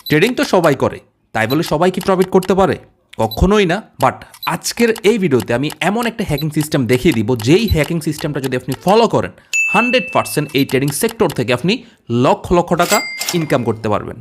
Trading তো সবাই করে, তাই বলে সবাই কি প্রফিট করতে পারে? কখনোই না। বাট আজকের এই ভিডিওতে আমি এমন একটা হ্যাকিং সিস্টেম দেখিয়ে দিব, যেই হ্যাকিং সিস্টেমটা যদি আপনি ফলো করেন 100% এই ট্রেডিং সেক্টর থেকে আপনি লক্ষ লক্ষ টাকা ইনকাম করতে পারবেন।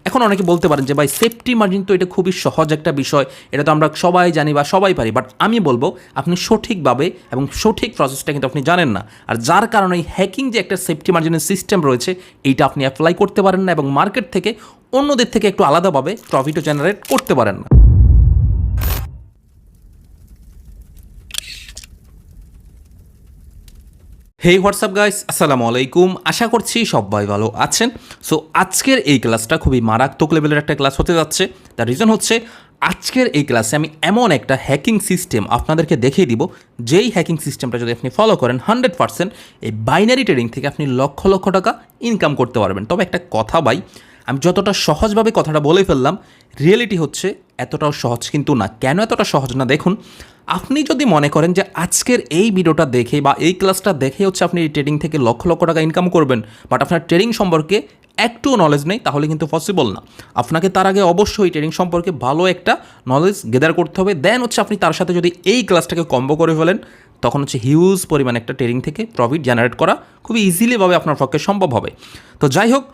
এখন অনেকে বলতে পারেন যে ভাই, সেফটি মার্জিন তো এটা খুবই সহজ একটা বিষয়, এটা তো আমরা সবাই জানি বা সবাই পারি। বাট আমি বলবো আপনি সঠিকভাবে এবং সঠিক প্রসেসটা কিন্তু আপনি জানেন না, আর যার কারণে এই হ্যাকিং যে একটা সেফটি মার্জিনের সিস্টেম রয়েছে এইটা আপনি অ্যাপ্লাই করতে পারেন না এবং মার্কেট থেকে অন্যদের থেকে একটু আলাদাভাবে প্রফিটও জেনারেট করতে পারেন না। হেই হোয়াটসঅ্যাপ গাইস, আসসালামু আলাইকুম। আশা করছি সবাই ভালো আছেন। সো আজকের এই ক্লাসটা খুবই মারাত্মক লেভেলের একটা ক্লাস হতে যাচ্ছে। তার রিজন হচ্ছে আজকের এই ক্লাসে আমি এমন একটা হ্যাকিং সিস্টেম আপনাদেরকে দেখিয়ে দিব, যেই হ্যাকিং সিস্টেমটা যদি আপনি ফলো করেন 100% এই বাইনারি ট্রেডিং থেকে আপনি লক্ষ লক্ষ টাকা ইনকাম করতে পারবেন। তবে একটা কথা ভাই, আমি যতটা সহজভাবে কথাটা বলে ফেললাম, রিয়েলিটি হচ্ছে এতটাও সহজ কিন্তু না। কেন এতটা সহজ না? দেখুন, আপনি যদি মনে করেন যে আজকের এই ভিডিওটা দেখে বা এই ক্লাসটা দেখে হচ্ছে আপনি এই ট্রেডিং থেকে লক্ষ লক্ষ টাকা ইনকাম করবেন, বাট আপনার ট্রেডিং সম্পর্কে একটু নলেজ নেই, তাহলে কিন্তু পসিবল না। আপনাকে তার আগে অবশ্যই ট্রেডিং সম্পর্কে ভালো একটা নলেজ গেদার করতে হবে। দেন হচ্ছে আপনি তার সাথে যদি এই ক্লাসটাকে কম্বো করে ফেলেন, তখন হচ্ছে হিউজ পরিমাণ একটা ট্রেডিং থেকে প্রফিট জেনারেট করা খুবই ইজিলিভাবে আপনার পক্ষে সম্ভব হবে। তো যাই হোক,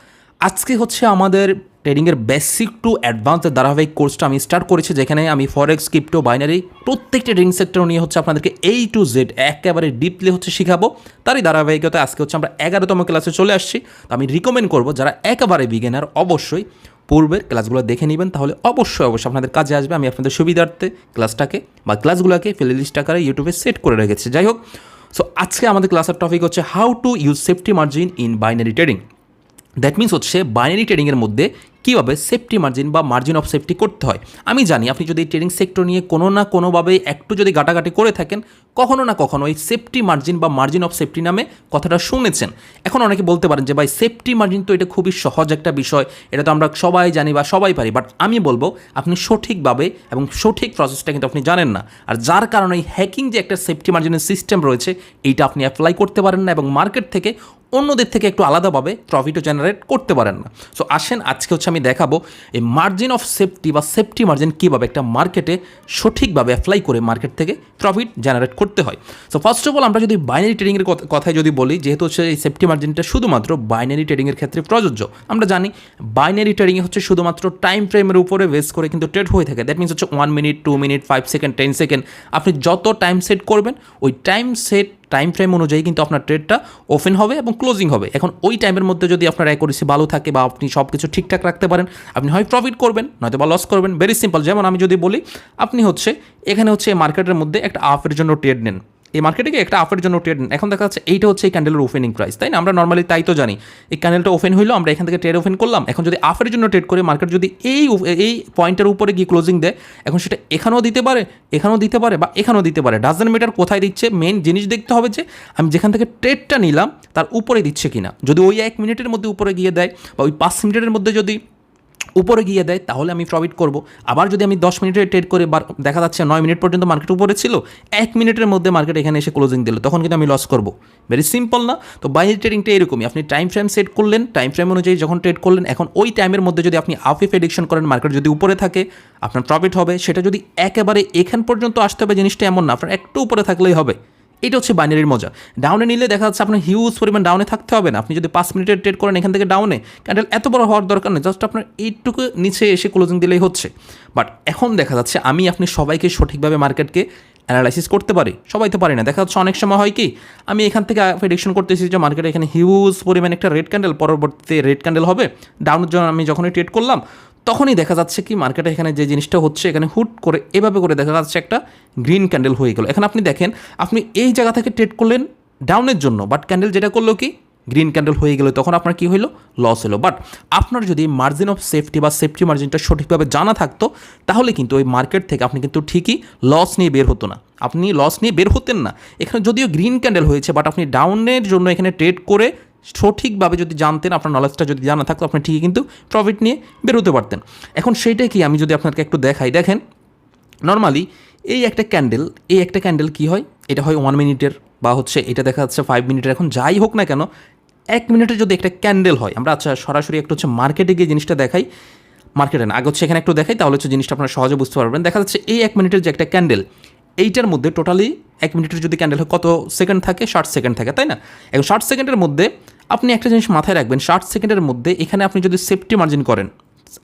আজকে হচ্ছে আমাদের ট্রেডিংয়ের বেসিক টু অ্যাডভান্সের ধারাবাহিক কোর্সটা আমি স্টার্ট করেছি, যেখানে আমি ফরেক্স, ক্রিপ্টো, বাইনারি প্রত্যেকটা ট্রেডিং সেক্টর নিয়ে হচ্ছে আপনাদেরকে A to Z একেবারে ডিপলি হচ্ছে শেখাবো। তারই ধারাবাহিকতায় আজকে হচ্ছে আমরা 11তম ক্লাসে চলে আসছি। তো আমি রিকমেন্ড করবো যারা একেবারে বিগিনার, অবশ্যই পূর্বের ক্লাসগুলো দেখে নেবেন, তাহলে অবশ্যই আপনাদের কাজে আসবে। আমি আপনাদের সুবিধার্থে ক্লাসটাকে বা ক্লাসগুলোকে প্লেলিস্ট আকারে ইউটিউবে সেট করে রেখেছি। যাই হোক, সো আজকে আমাদের ক্লাসের টপিক হচ্ছে how to use safety margin in binary trading. That means হচ্ছে বাইনারি ট্রেডিংয়ের মধ্যে কীভাবে সেফটি মার্জিন বা মার্জিন অফ সেফটি করতে হয়। আমি জানি আপনি যদি ট্রেডিং সেক্টর নিয়ে কোনো না কোনোভাবে একটু যদি ঘাটাঘাটি করে থাকেন, কখনো না কখনো এই সেফটি মার্জিন বা মার্জিন অফ সেফটি নামে কথাটা শুনেছেন। এখন অনেকে বলতে পারেন যে ভাই, সেফটি মার্জিন তো এটা খুবই সহজ একটা বিষয়, এটা তো আমরা সবাই জানি বা সবাই পারি। বাট আমি বলবো আপনি সঠিকভাবে এবং সঠিক প্রসেসটা কিন্তু আপনি জানেন না, আর যার কারণে এই হ্যাকিং যে একটা সেফটি মার্জিনের সিস্টেম রয়েছে এইটা আপনি অ্যাপ্লাই করতে পারেন না এবং মার্কেট থেকে অন্যদের থেকে একটু আলাদাভাবে প্রফিটও জেনারেট করতে পারেন না। সো আসেন, আজকে হচ্ছে আমি দেখাবো এই মার্জিন অফ সেফটি বা সেফটি মার্জিন কীভাবে একটা মার্কেটে সঠিকভাবে অ্যাপ্লাই করে মার্কেট থেকে প্রফিট জেনারেট করতে হয়। সো ফার্স্ট অফ অল, আমরা যদি বাইনারি ট্রেডিংয়ের কথায় যদি বলি, যেহেতু হচ্ছে এই সেফটি মার্জিনটা শুধুমাত্র বাইনারি ট্রেডিংয়ের ক্ষেত্রে প্রযোজ্য। আমরা জানি বাইনারি ট্রেডিংয়ে হচ্ছে শুধুমাত্র টাইম ফ্রেমের উপরে বেস করে কিন্তু ট্রেড হয়ে থাকে। দ্যাট মিনস হচ্ছে 1 মিনিট, 2 মিনিট, 5 সেকেন্ড, 10 সেকেন্ড, আপনি যত টাইম সেট করবেন ওই টাইম ফ্রেম অনুযায়ী কিন্তু আপনার ট্রেডটা ওপেন হবে এবং ক্লোজিং হবে। এখন ওই টাইমের মধ্যে যদি আপনার অ্যাকুরেসি ভালো থাকে বা আপনি সব কিছু ঠিকঠাক রাখতে পারেন, আপনি হয় প্রফিট করবেন নয়তো বা লস করবেন। Very simple. যেমন আমি যদি বলি, আপনি হচ্ছে এখানে হচ্ছে মার্কেটের মধ্যে একটা আপের জন্য ট্রেড নেন, এই মার্কেটে একটা আপের জন্য ট্রেড নেন। এখন দেখা যাচ্ছে এইটা হচ্ছে এই ক্যান্ডেলের ওপেনিং প্রাইস, তাই না? আমরা নর্মালি তাই তো জানি, এই ক্যান্ডেলটা ওপেন হইলো, আমরা এখান থেকে ট্রেড ওপেন করলাম। এখন যদি আপের জন্য ট্রেড করে মার্কেট যদি এই পয়েন্টের উপরে গিয়ে ক্লোজিং দেয়, এখন সেটা এখানেও দিতে পারে, এখানেও দিতে পারে বা এখানেও দিতে পারে, ডাজেন্ট ম্যাটার কোথায় দিচ্ছে। মেন জিনিস দেখতে হবে যে আমি যেখান থেকে ট্রেডটা নিলাম তার উপরে দিচ্ছে কিনা। যদি ওই 1 মিনিটের মধ্যে উপরে গিয়ে দেয় বা ওই 5 মিনিটের মধ্যে যদি উপরে গিয়ে দেয়, তাহলে আমি প্রফিট করব। আবার যদি আমি 10 মিনিটের ট্রেড করে দেখা যাচ্ছে 9 মিনিট পর্যন্ত মার্কেট উপরে ছিল, 1 মিনিটের মধ্যে মার্কেট এখানে এসে ক্লোজিং দিল, তখন কিন্তু আমি লস করব। ভেরি সিম্পল না? তো বাইনারি ট্রেডিংটা এরকমই, আপনি টাইম ফ্রেম সেট করলেন, টাইম ফ্রেম অনুযায়ী যখন ট্রেড করলেন, এখন ওই টাইমের মধ্যে যদি আপনি আপে প্রেডিকশন করেন মার্কেট যদি উপরে থাকে আপনার প্রফিট হবে। সেটা যদি একেবারে এখান পর্যন্ত আসতে হবে জিনিসটা এমন না, আপনার একটু উপরে থাকলেই হবে। এটা হচ্ছে বাইনারির মজা। ডাউনে নিলে দেখা যাচ্ছে আপনার হিউজ পরিমাণ ডাউনে থাকতে হবে না। আপনি যদি 5 মিনিটের ট্রেড করেন এখান থেকে ডাউনে, ক্যান্ডেল এত বড় হওয়ার দরকার নেই, জাস্ট আপনার এইটুকু নিচে এসে ক্লোজিং দিলেই হচ্ছে। বাট এখন দেখা যাচ্ছে আপনি সবাইকে সঠিকভাবে মার্কেটকে অ্যানালাইসিস করতে পারি, সবাই তো পারি না। দেখা যাচ্ছে অনেক সময় হয় কি, আমি এখান থেকে প্রেডিকশন করতেছি যে মার্কেটে এখানে হিউজ পরিমাণ একটা রেড ক্যান্ডেল, পরবর্তীতে রেড ক্যান্ডেল হবে। ডাউনের জন্য আমি যখনই ট্রেড করলাম, তখনই দেখা যাচ্ছে কি মার্কেটে এখানে যে জিনিসটা হচ্ছে, এখানে হুট করে এভাবে করে দেখা যাচ্ছে একটা গ্রিন ক্যান্ডেল হয়ে গেল। এখন আপনি দেখেন, আপনি এই জায়গা থেকে ট্রেড করলেন ডাউনের জন্য, বাট ক্যান্ডেল যেটা করলো কি গ্রিন ক্যান্ডেল হয়ে গেল, তখন আপনার কি হলো? লস হলো। বাট আপনার যদি মার্জিন অফ সেফটি বা সেফটি মার্জিনটা সঠিকভাবে জানা থাকতো, তাহলে কিন্তু ওই মার্কেট থেকে আপনি কিন্তু ঠিকই লস নিয়ে বের হতো না, আপনি লস নিয়ে বের হতেন না। এখানে যদিও গ্রিন ক্যান্ডেল হয়েছে, বাট আপনি ডাউনের জন্য এখানে ট্রেড করে সঠিকভাবে যদি জানতেন, আপনার নলেজটা যদি জানা থাকতো, আপনি ঠিকই কিন্তু প্রফিট নিয়ে বেরোতে পারতেন। এখন সেইটাই কি আমি যদি আপনাকে একটু দেখাই, দেখেন নর্মালি এই একটা ক্যান্ডেল কী হয়, এটা হয় 1 মিনিটের বা হচ্ছে এটা দেখা যাচ্ছে 5 মিনিটের। এখন যাই হোক না কেন, 1 মিনিটে যদি একটা ক্যান্ডেল হয়, আমরা আচ্ছা সরাসরি একটা হচ্ছে মার্কেটে গিয়ে জিনিসটা দেখাই। মার্কেটে না, আগে হচ্ছে এখানে একটু দেখাই, তাহলে হচ্ছে জিনিসটা আপনারা সহজে বুঝতে পারবেন। দেখা যাচ্ছে এই 1 মিনিটের যে একটা ক্যান্ডেল, এইটার মধ্যে টোটালি 1 মিনিটের যদি ক্যান্ডেল হয় কত সেকেন্ড থাকে, 60 সেকেন্ড থাকে, তাই না? এখন 60 সেকেন্ডের মধ্যে আপনি একটা জিনিস মাথায় রাখবেন, 60 সেকেন্ডের মধ্যে এখানে আপনি যদি সেফটি মার্জিন করেন,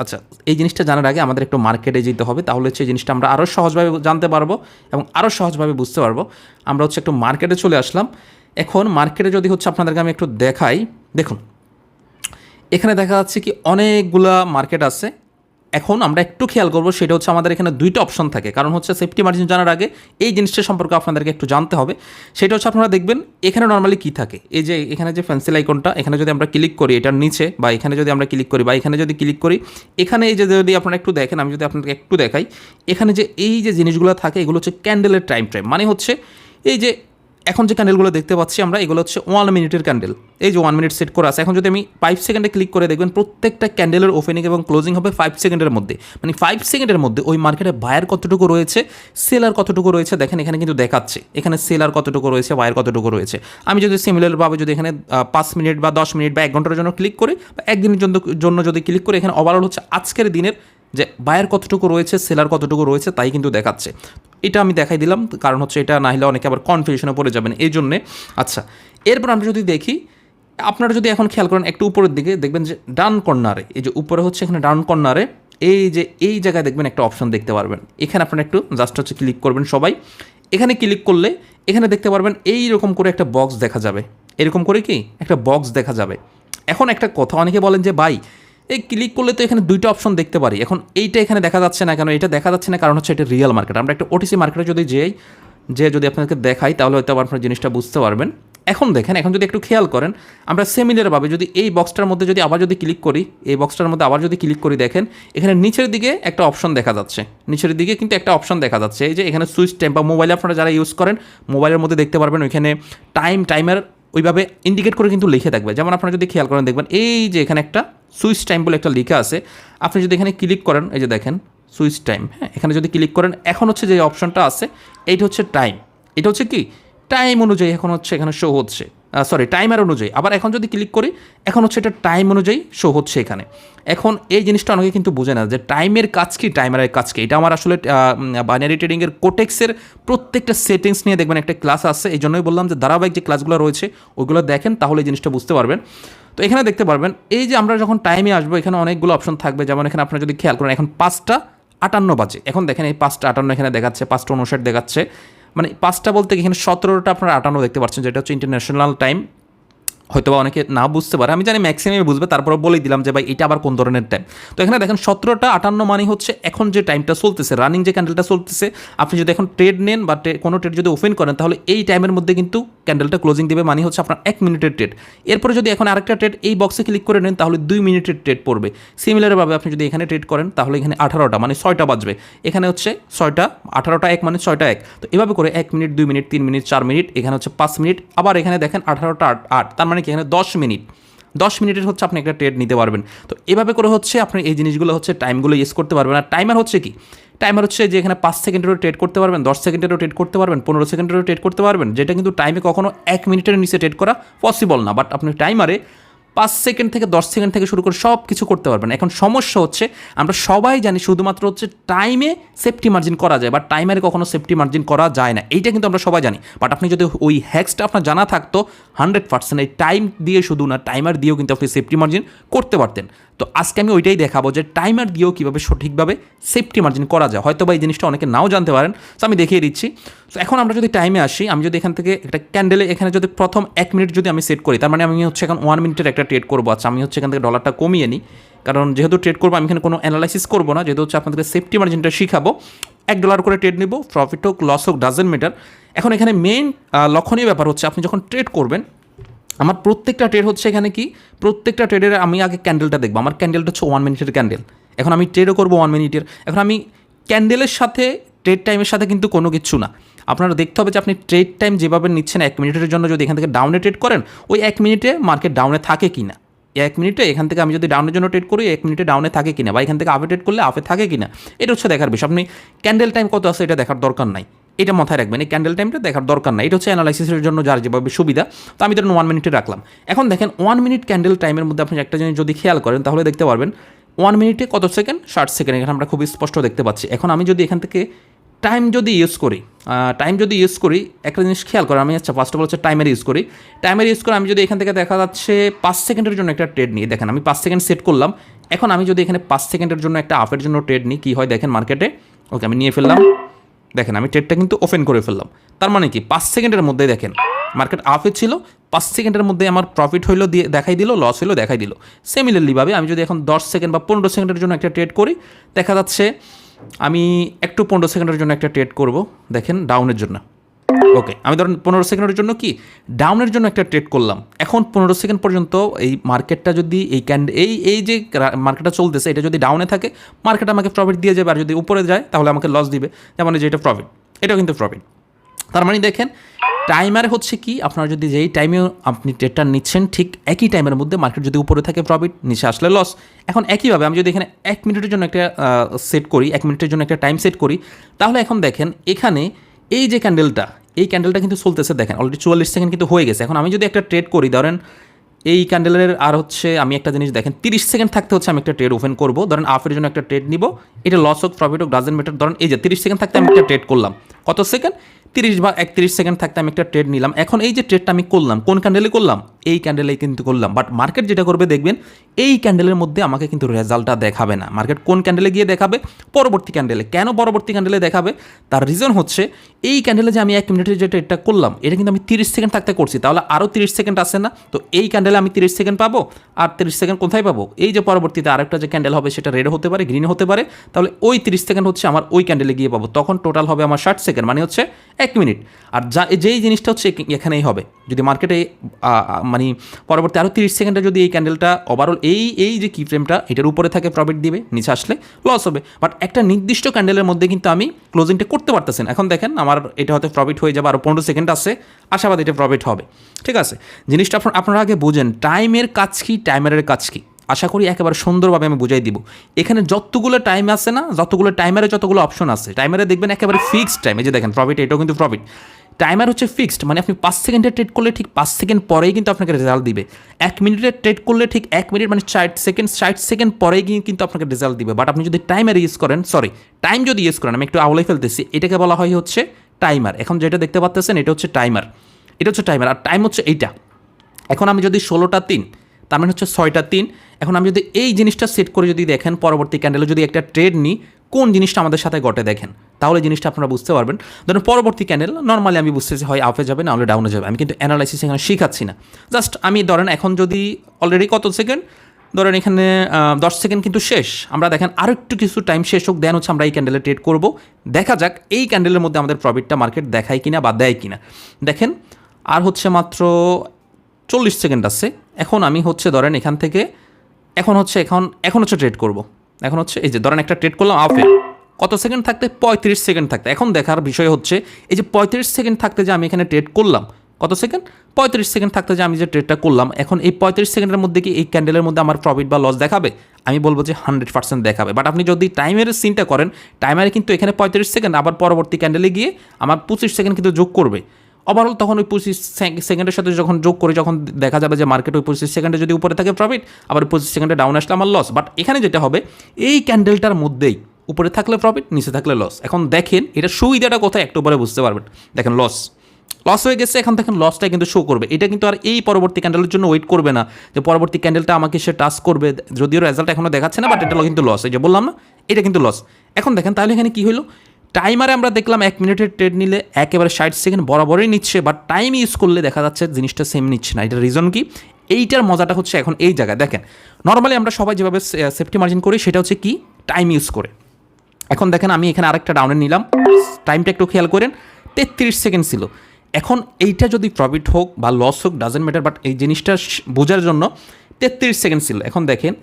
আচ্ছা এই জিনিসটা জানার আগে আমাদের একটু মার্কেটে যেতে হবে, তাহলে হচ্ছে এই জিনিসটা আমরা আরও সহজভাবে জানতে পারবো এবং আরও সহজভাবে বুঝতে পারবো। আমরা হচ্ছে একটু মার্কেটে চলে আসলাম। এখন মার্কেটে যদি হচ্ছে আপনাদেরকে আমি একটু দেখাই, দেখুন এখানে দেখা যাচ্ছে কি অনেকগুলা মার্কেট আছে। এখন আমরা একটু খেয়াল করবো, সেটা হচ্ছে আমাদের এখানে দুইটা অপশন থাকে, কারণ হচ্ছে সেফটি মার্জিন জানার আগে এই জিনিসটা সম্পর্কে আপনাদেরকে একটু জানতে হবে। সেটা হচ্ছে আপনারা দেখবেন এখানে নর্মালি কী থাকে, এই যে এখানে যে পেন্সিল আইকনটা, এখানে যদি আমরা ক্লিক করি এটার নিচে, বা এখানে যদি আমরা ক্লিক করি, বা এখানে যদি ক্লিক করি, এখানে এই যে যদি আপনারা একটু দেখেন, আমি যদি আপনাদেরকে একটু দেখাই, এখানে যে এই যে জিনিসগুলো থাকে এগুলো হচ্ছে ক্যান্ডেলের টাইম, মানে হচ্ছে এই যে এখন যে ক্যান্ডেলগুলো দেখতে পাচ্ছি আমরা, এগুলো হচ্ছে 1 মিনিটের ক্যান্ডেল। এই যে 1 মিনিট সেট করা আছে। এখন যদি আমি 5 সেকেন্ডে ক্লিক করে দেখবেন প্রত্যেকটা ক্যান্ডেলের ওপেনিং এবং ক্লোজিং হবে 5 সেকেন্ডের মধ্যে, মানে 5 সেকেন্ডের মধ্যে ওই মার্কেটে বায়ার কতটুকু রয়েছে, সেলার কতটুকু রয়েছে, দেখেন এখানে কিন্তু দেখাচ্ছে এখানে সেলার কতটুকু রয়েছে, বায়ার কতটুকু রয়েছে। আমি যদি সিমিলারভাবে যদি এখানে 5 মিনিট বা 10 মিনিট বা 1 ঘন্টার জন্য ক্লিক করি, বা একদিনের জন্য যদি ক্লিক করি, এখানে ওভারঅল হচ্ছে আজকের দিনের যে বায়ার কতটুকু রয়েছে, সেলার কতটুকু রয়েছে তাই কিন্তু দেখাচ্ছে। এটা আমি দেখাই দিলাম, কারণ হচ্ছে এটা না হলে অনেকে আবার কনফিউশনে পড়ে যাবেন এই জন্যে। আচ্ছা, এরপর আমরা যদি দেখি, আপনারা যদি এখন খেয়াল করেন একটু উপরের দিকে, দেখবেন যে ডান কর্নারে, এই যে উপরে হচ্ছে এখানে ডান কর্নারে এই যে এই জায়গায় দেখবেন একটা অপশন দেখতে পারবেন। এখানে আপনারা একটু জাস্ট হচ্ছে ক্লিক করবেন সবাই। এখানে ক্লিক করলে এখানে দেখতে পারবেন এই রকম করে একটা বক্স দেখা যাবে, এরকম করে কি একটা বক্স দেখা যাবে। এখন একটা কথা, অনেকে বলেন যে ভাই এই ক্লিক করলে তো এখানে দুইটা অপশন দেখতে পারি, এখন এইটা এখানে দেখা যাচ্ছে না কেন? এটা দেখা যাচ্ছে না কারণ হচ্ছে এটা রিয়েল মার্কেট। আমরা একটা ওটিসি মার্কেটে যদি যদি আপনাদেরকে দেখাই, তাহলে হয়তো আপনার জিনিসটা বুঝতে পারবেন। এখন দেখেন, এখন যদি একটু খেয়াল করেন, আমরা সিমিলারভাবে যদি এই বক্সটার মধ্যে যদি আবার যদি ক্লিক করি, এই বক্সটার মধ্যে আবার যদি ক্লিক করি, দেখেন এখানে নিচের দিকে একটা অপশন দেখা যাচ্ছে, নিচের দিকে কিন্তু একটা অপশন দেখা যাচ্ছে। এই যে এখানে সুইচ টাইম, বা মোবাইলে আপনারা যারা ইউজ করেন মোবাইলের মধ্যে দেখতে পারবেন ওইখানে টাইমার ওইভাবে ইন্ডিকেট করে কিন্তু লিখে থাকবে। যেমন আপনারা যদি খেয়াল করেন দেখবেন এই যে এখানে একটা সুইচ টাইম বলে একটা লেখা আছে। আপনি যদি এখানে ক্লিক করেন, এই যে দেখেন সুইচ টাইম, হ্যাঁ এখানে যদি ক্লিক করেন, এখন হচ্ছে যে অপশনটা আছে এইটা হচ্ছে টাইম, এটা হচ্ছে কি টাইম অনুযায়ী এখন হচ্ছে এখানে শো হচ্ছে, টাইমার অনুযায়ী। আবার এখন যদি ক্লিক করি, এখন হচ্ছে এটা টাইম অনুযায়ী শো হচ্ছে এখানে। এখন এই জিনিসটা অনেকে কিন্তু বোঝে না যে টাইমের কাজ কি, টাইমারের কাজ কি। এটা আমার আসলে বাইনারি ট্রেডিংয়ের কোটেক্সের প্রত্যেকটা সেটিংস নিয়ে দেখবেন একটা ক্লাস আছে, এই জন্যই বললাম যে ধারাবাহিক যে ক্লাসগুলো রয়েছে ওইগুলো দেখেন, তাহলে এই জিনিসটা বুঝতে পারবেন। তো এখানে দেখতে পারবেন এই যে আমরা যখন টাইমে আসবো, এখানে অনেকগুলো অপশন থাকবে। যেমন এখানে আপনারা যদি খেয়াল করেন, এখন 5টা 58 বাজে, এখন দেখেন এই 5টা 58 এখানে দেখাচ্ছে, 5টা 59 দেখাচ্ছে, মানে 5টা বলতে এখানে 17টা আপনারা 58 দেখতে পাচ্ছেন, যেটা হচ্ছে ইন্টারন্যাশনাল টাইম। হয়তো বা অনেকে না বুঝতে পারে, আমি জানি ম্যাক্সিমামে বুঝবে, তারপরে বলেই দিলাম যে ভাই এটা আবার কোন ধরনের টাইম। তো এখানে দেখেন 17টা 58 মানে হচ্ছে এখন যে টাইমটা চলতেছে, রানিং যে ক্যান্ডেলটা চলতেছে। আপনি যদি এখন ট্রেড নেন বা কোনো ট্রেড যদি ওপেন করেন, তাহলে এই টাইমের মধ্যে কিন্তু ক্যান্ডেলটা ক্লোজিং দেবে, মানে হচ্ছে আপনার 1 মিনিটের ট্রেড। এরপরে যদি এখন আরেকটা ট্রেড এই বক্সে ক্লিক করে নেন, তাহলে 2 মিনিটের ট্রেড পড়বে। সিমিলারভাবে আপনি যদি এখানে ট্রেড করেন, তাহলে এখানে 18টা মানে 6টা বাজবে, এখানে হচ্ছে 6টা 18টা 1 মানে 6টা 1। তো এভাবে করে 1 মিনিট 2 মিনিট 3 মিনিট 4 মিনিট, এখানে হচ্ছে 5 মিনিট, আবার এখানে দেখেন 18টা 8, তার মানে কি এখানে 10 মিনিট, 10 মিনিটের হচ্ছে আপনি একটা ট্রেড নিতে পারবেন। তো এভাবে করে হচ্ছে আপনি এই জিনিসগুলো হচ্ছে টাইমগুলো ইউজ করতে পারবেন। আর টাইমার হচ্ছে কি, টাইমার হচ্ছে যে এখানে 5 সেকেন্ডেরও ট্রেড করতে পারবেন, 10 সেকেন্ডেরও ট্রেড করতে পারবেন, 15 সেকেন্ডেরও ট্রেড করতে পারবেন, যেটা কিন্তু টাইমে কখনো 1 মিনিটের নিচে ট্রেড করা পসিবল না। বাট আপনি টাইমারে 5 সেকেন্ড থেকে 10 সেকেন্ড থেকে শুরু করে সব কিছু করতে পারবেন। এখন সমস্যা হচ্ছে আমরা সবাই জানি শুধুমাত্র হচ্ছে টাইমে সেফটি মার্জিন করা যায়, বাট টাইমারে কখনো সেফটি মার্জিন করা যায় না, এইটা কিন্তু আমরা সবাই জানি। বাট আপনি যদি ওই হ্যাক্সটা আপনার জানা থাকতো 100% এই টাইম দিয়ে শুধু না, টাইমার দিয়েও কিন্তু আপনি সেফটি মার্জিন করতে পারতেন। তো আজকে আমি ওইটাই দেখাবো যে টাইমার দিয়েও কীভাবে সঠিকভাবে সেফটি মার্জিন করা যায়। হয়তো বা এই জিনিসটা অনেকে নাও জানতে পারেন, তো আমি দেখিয়ে দিচ্ছি। তো এখন আমরা যদি টাইমে আসি, আমি যদি এখান থেকে একটা ক্যান্ডেলে এখানে যদি প্রথম 1 মিনিট যদি আমি সেট করি, তার মানে আমি হচ্ছে এখন 1 মিনিটের একটা ট্রেড করবো। আচ্ছা, আমি হচ্ছে এখান থেকে ডলারটা কমিয়ে নিই, কারণ যেহেতু ট্রেড করবো আমি এখানে কোনো অ্যানালাইসিস করবো না, যেহেতু হচ্ছে আপনাদেরকে সেফটি মার্জিনটা শিখাবো। $1 করে ট্রেড নেব, প্রফিট হোক লস হোক ডাজেন্ট ম্যাটার। এখন এখানে মেইন লক্ষণীয় ব্যাপার হচ্ছে আপনি যখন ট্রেড করবেন, আমার প্রত্যেকটা ট্রেড হচ্ছে এখানে কি, প্রত্যেকটা ট্রেডের আমি আগে ক্যান্ডেলটা দেখবো। আমার ক্যান্ডেলটা হচ্ছে 1 মিনিটের ক্যান্ডেল। এখন আমি ট্রেডও করবো 1 মিনিটের। এখন আমি ক্যান্ডেলের সাথে ট্রেড টাইমের সাথে কিন্তু কোনো কিছু না, আপনারা দেখতে হবে যে আপনি ট্রেড টাইম যেভাবে নিচ্ছেন 1 মিনিটের জন্য, যদি এখান থেকে ডাউনে ট্রেড করেন, ওই 1 মিনিটে মার্কেট ডাউনে থাকে কি না, 1 মিনিটে এখান থেকে আমি যদি ডাউনের জন্য ট্রেড করি 1 মিনিটে ডাউনে থাকে কিনা, বা এখান থেকে আপে ট্রেড করলে আপে থাকে কিনা, এটা হচ্ছে দেখার বিষয়। আপনি ক্যান্ডেল টাইম কত আছে এটা দেখার দরকার নাই, এটা মাথায় রাখবেন, এই ক্যান্ডেল টাইমটা দেখার দরকার নাই। এটা হচ্ছে অ্যানালাইসিসের জন্য যার যেভাবে সুবিধা। তো আমি ধরুন 1 মিনিটে রাখলাম। এখন দেখেন 1 মিনিট ক্যান্ডেল টাইমের মধ্যে আপনি একটা জিনিস যদি খেয়াল করেন, তাহলে দেখতে পারবেন 1 মিনিটে কত সেকেন্ড, 60 সেকেন্ড, এখানে আমরা খুবই স্পষ্ট দেখতে পাচ্ছি। এখন আমি যদি এখান থেকে টাইম যদি ইউজ করি একটা জিনিস খেয়াল করে, আমি আচ্ছা ফার্স্ট অফ অল হচ্ছে টাইমার ইউজ করি। আমি যদি এখান থেকে দেখা যাচ্ছে 5 সেকেন্ডের জন্য একটা ট্রেড নিই, দেখেন আমি 5 সেকেন্ড সেট করলাম। এখন আমি যদি এখানে 5 সেকেন্ডের জন্য একটা আপের জন্য ট্রেড নিই, কী হয় দেখেন মার্কেটে। ওকে, আমি নিয়ে ফেললাম, দেখেন আমি ট্রেডটা কিন্তু ওপেন করে ফেললাম। তার মানে কি 5 সেকেন্ডের মধ্যে দেখেন মার্কেট আপে ছিল, 5 সেকেন্ডের মধ্যে আমার প্রফিট হইলো দিয়ে দেখাই দিল, লস হইলো দেখাই দিল। সিমিলারলিভাবে আমি যদি এখন 10 সেকেন্ড বা 15 সেকেন্ডের জন্য একটা ট্রেড করি, দেখা যাচ্ছে আমি একটু 15 সেকেন্ডের জন্য একটা ট্রেড করব, দেখেন ডাউনের জন্য। ওকে, আমি ধরেন 15 সেকেন্ডের জন্য কি ডাউনের জন্য একটা ট্রেড করলাম। এখন 15 সেকেন্ড পর্যন্ত এই মার্কেটটা যদি এই যে মার্কেটটা চলতেছে এটা যদি ডাউনে থাকে, মার্কেট আমাকে প্রফিট দিয়ে যাবে, আর যদি উপরে যায় তাহলে আমাকে লস দিবে। যেমন যে এটা প্রফিট, এটাও কিন্তু প্রফিট। তার মানে দেখেন টাইমার হচ্ছে কি, আপনার যদি যেই টাইমে আপনি ট্রেডটা নিচ্ছেন ঠিক একই টাইমের মধ্যে মার্কেট যদি উপরে থাকে প্রফিট, নিচে আসলে লস। এখন একইভাবে আমি যদি এখানে 1 মিনিটের জন্য একটা সেট করি, 1 মিনিটের জন্য একটা টাইম সেট করি, তাহলে এখন দেখেন এখানে এই যে ক্যান্ডেলটা কিন্তু চলতেছে, দেখেন অলরেডি 44 সেকেন্ড কিন্তু হয়ে গেছে। এখন আমি যদি একটা ট্রেড করি, ধরেন এই ক্যান্ডেলের আর হচ্ছে আমি একটা জিনিস দেখেন 30 সেকেন্ড থাকতে হচ্ছে আমি একটা ট্রেড ওপেন করবো, ধরেন আপের জন্য একটা ট্রেড নিব, এটা লস হোক প্রফিট হোক ডাজেন্ট ম্যাটার। ধরেন এই যে 30 সেকেন্ড থাকতে আমি একটা ট্রেড করলাম, কত সেকেন্ড, 30 বা 31 সেকেন্ড থাকতে আমি একটা ট্রেড নিলাম। এখন এই যে ট্রেডটা আমি করলাম কোন ক্যান্ডেলে করলাম, এই ক্যান্ডেলেই কিন্তু করলাম। বাট মার্কেট যেটা করবে দেখবেন এই ক্যান্ডেলের মধ্যে আমাকে কিন্তু রেজাল্টটা দেখাবে না। মার্কেট কোন ক্যান্ডেলে গিয়ে দেখাবে, পরবর্তী ক্যান্ডেলে। কেন পরবর্তী ক্যান্ডেলে দেখাবে, তার রিজন হচ্ছে এই ক্যান্ডেলে যে আমি 1 মিনিটের যে ট্রেডটা করলাম এটা কিন্তু আমি 30 সেকেন্ড থাকতে করছি, তাহলে আরও 30 সেকেন্ড আসে না। তো এই ক্যান্ডেলে আমি 30 সেকেন্ড পাবো, আর 30 সেকেন্ড কোথায় পাবো, এই যে পরবর্তীতে আরেকটা যে ক্যান্ডেল হবে সেটা রেড হতে পারে, গ্রিন হতে পারে, তাহলে ওই 30 সেকেন্ড হচ্ছে আমার ওই ক্যান্ডেলে গিয়ে পাবো। তখন টোটাল হবে আমার 60 সেকেন্ড, মানে হচ্ছে 1 মিনিট। আর যেই জিনিসটা হচ্ছে এখানেই হবে, যদি মার্কেটে মানে পরবর্তী আরও 30 সেকেন্ডে যদি এই ক্যান্ডেলটা ওভারঅল এই যে কি ফ্রেমটা এটার উপরে থাকে প্রফিট দিবে, নিচে আসলে লস হবে। বাট একটা নির্দিষ্ট ক্যান্ডেলের মধ্যে কিন্তু আমি ক্লোজিংটা করতে পারতেছি না। এখন দেখেন আমার এটা হয়তো প্রফিট হয়ে যাবে, আরও 15 সেকেন্ড আছে, আশাবাদ এটা প্রফিট হবে। ঠিক আছে, জিনিসটা আপনারা আগে বুঝেন টাইমের কাজ কি, টাইমারের কাজ কি। আশা করি একেবারে সুন্দরভাবে আমি বুঝাই দিব। এখানে যতগুলো টাইম আছে না, যতগুলো টাইমারে যতগুলো অপশন আছে, টাইমারে দেখবেন একেবারে ফিক্সড টাইম। এই যে দেখেন প্রফিট, এটাও কিন্তু প্রফিট। টাইমার হচ্ছে ফিক্সড, মানে আপনি 5 সেকেন্ডের ট্রেড করলে ঠিক 5 সেকেন্ড পরেই কিন্তু আপনাকে রেজাল্ট দিবে। 1 মিনিটের ট্রেড করলে ঠিক 1 মিনিট মানে 60 সেকেন্ড পরেই কিন্তু আপনাকে রেজাল্ট দিবে। বাট আপনি যদি টাইমার ইউজ করেন, টাইম যদি ইউজ করেন, আমি একটু আওলাই ফেলতেছি, এটাকে বলা হয় হচ্ছে টাইমার। এখন যেটা দেখতে পাচ্ছেন এটা হচ্ছে টাইমার, আর টাইম হচ্ছে এইটা। এখন আমি যদি 16টা 3, তার মানে হচ্ছে 6টা 3। এখন আমি যদি এই জিনিসটা সেট করে যদি দেখেন পরবর্তী ক্যান্ডেলে যদি একটা ট্রেড নিই, কোন জিনিসটা আমাদের সাথে ঘটে দেখেন, তাহলে জিনিসটা আপনারা বুঝতে পারবেন। ধরুন পরবর্তী ক্যান্ডেল নর্মালি আমি বুঝতেছি হয় আপে যাবে না হলে ডাউনে যাবে, আমি কিন্তু অ্যানালাইসিস এখানে শিখাচ্ছি না। জাস্ট আমি ধরেন এখন যদি অলরেডি কত সেকেন্ড, ধরেন এখানে 10 সেকেন্ড কিন্তু শেষ, আমরা দেখেন আরও একটু কিছু টাইম শেষ হোক, দেন হচ্ছে আমরা এই ক্যান্ডেলে ট্রেড করব। দেখা যাক এই ক্যান্ডেলের মধ্যে আমাদের প্রফিটটা মার্কেট দেখায় কিনা বা দেয় কিনা। দেখেন আর হচ্ছে মাত্র 40 সেকেন্ড আছে। এখন আমি হচ্ছে ধরেন এখান থেকে এখন হচ্ছে ট্রেড করব। এখন হচ্ছে এই যে ধরেন একটা ট্রেড করলাম আপে, কত সেকেন্ড থাকতে, 35 সেকেন্ড থাকতে। এখন দেখার বিষয় হচ্ছে এই যে 35 সেকেন্ড থাকতে যে আমি এখানে ট্রেড করলাম, কত সেকেন্ড, 35 সেকেন্ড থাকতে যে আমি যে ট্রেডটা করলাম, এখন এই 35 সেকেন্ডের মধ্যে কি এই ক্যান্ডেলের মধ্যে আমার প্রফিট বা লস দেখাবে, আমি বলবো যে 100% দেখাবে। বাট আপনি যদি টাইমের সিনটা করেন, টাইমারে কিন্তু এখানে 35 সেকেন্ড, আবার পরবর্তী ক্যান্ডেলে গিয়ে আমার 25 সেকেন্ড কিন্তু যোগ করবে ওভারঅল। তখন ওই 25 সেকেন্ডের সাথে যখন যোগ করে যখন দেখা যাবে যে মার্কেট ওই 25 সেকেন্ডে যদি উপরে থাকে প্রফিট, আবার 25 সেকেন্ডে ডাউন আসলে আমার লস। বাট এখানে যেটা হবে এই ক্যান্ডেলটার মধ্যেই উপরে থাকলে প্রফিট, নিচে থাকলে লস। এখন দেখেন এটা সুবিধাটা কোথায় একটু পরে বুঝতে পারবেন। দেখেন লস হয়ে গেছে, এখন দেখেন লসটা কিন্তু শো করবে। এটা কিন্তু আর এই পরবর্তী ক্যান্ডেলের জন্য ওয়েট করবে না যে পরবর্তী ক্যান্ডেলটা আমাকে সে টাচ করবে, যদিও রেজাল্ট এখনও দেখাচ্ছে না, বাট এটা কিন্তু লস। এই যে বললাম না, এটা কিন্তু লস। এখন দেখেন তাহলে এখানে কী হলো, টাইমারে আমরা দেখলাম 1 মিনিটের ট্রেড নিলে একেবারে 60 সেকেন্ড বরাবরই নিচ্ছে, বাট টাইম ইউজ করলে দেখা যাচ্ছে জিনিসটা সেম নিচ্ছে না। এটার রিজন কি, এইটার মজাটা হচ্ছে এখন এই জায়গায় দেখেন। নর্মালি আমরা সবাই যেভাবে সেফটি মার্জিন করি সেটা হচ্ছে কি, টাইম ইউজ করে। এখন দেখেন আমি এখানে আরেকটা ডাউনে নিলাম, টাইমটা একটু খেয়াল করেন, 33 সেকেন্ড ছিল। এখন এইটা যদি প্রফিট হোক বা লস হোক ডাজেন্ট ম্যাটার, বাট এই জিনিসটা বোঝার জন্য 33 সেকেন্ড ছিল। এখন দেখেন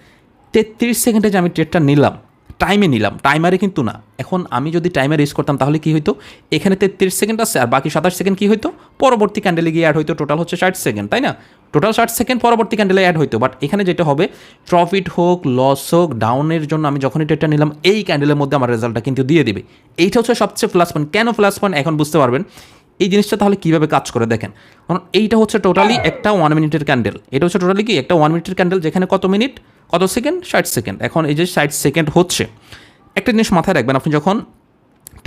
33 সেকেন্ডে যে আমি ট্রেডটা নিলাম, টাইমে নিলাম, টাইমারে কিন্তু না। এখন আমি যদি টাইমার ইউজ করতাম তাহলে কী হইতো, এখানে 33 সেকেন্ড আছে আর বাকি 27 সেকেন্ড কী হইতো, পরবর্তী ক্যান্ডেলে গিয়ে অ্যাড হইতো। টোটাল হচ্ছে 60 সেকেন্ড, তাই না? টোটাল 60 সেকেন্ড পরবর্তী ক্যান্ডেলে অ্যাড হইতো। বাট এখানে যেটা হবে, প্রফিট হোক লস হোক ডাউনের জন্য আমি যখনই ট্রেডটা নিলাম এই ক্যান্ডেলের মধ্যে আমার রেজাল্টটা কিন্তু দিয়ে দিবে। এইটা হচ্ছে সবচেয়ে প্লাস পয়েন্ট। কেন প্লাস পয়েন্ট এখন বুঝতে পারবেন। এই জিনিসটা তাহলে কীভাবে কাজ করে দেখেন, কারণ এইটা হচ্ছে টোটালি একটা 1 মিনিটের ক্যান্ডেল, এটা হচ্ছে টোটালি কি একটা 1 মিনিটের ক্যান্ডেল, যেখানে কত মিনিট কত সেকেন্ড 60 সেকেন্ড। এখন এই যে 60 সেকেন্ড হচ্ছে, একটা জিনিস মাথায় রাখবেন, আপনি যখন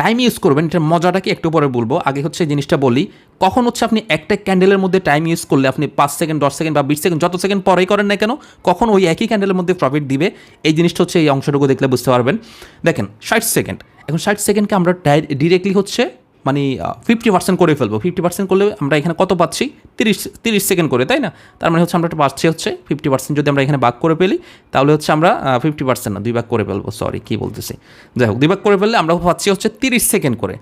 টাইম ইউজ করবেন, এটার মজাটা কি একটু পরে বলবো, আগে হচ্ছে এই জিনিসটা বলি, কখন হচ্ছে আপনি একটা ক্যান্ডেলের মধ্যে টাইম ইউজ করলে আপনি 5 সেকেন্ড 10 সেকেন্ড বা 20 সেকেন্ড যত সেকেন্ড পরেই করেন না কেন, কখন ওই একই ক্যান্ডেলের মধ্যে প্রফিট দিবে, এই জিনিসটা হচ্ছে এই অংশটুকু দেখলে বুঝতে পারবেন। দেখেন 60 সেকেন্ড, এখন 60 সেকেন্ডকে আমরা ডিরেক্টলি হচ্ছে মানে 50% করে ফেলবো। 50% করলে আমরা এখানে কত পাচ্ছি, 30 সেকেন্ড করে, তাই না? তার মানে হচ্ছে আমরা পাচ্ছি হচ্ছে 50%, যদি আমরা এখানে ভাগ করে ফেলি তাহলে হচ্ছে আমরা 50% না 2 ভাগ করে ফেলবো, সরি কী বলতেছি, যাই হোক 2 ভাগ করে ফেললে আমরা পাচ্ছি হচ্ছে 30 সেকেন্ড করে।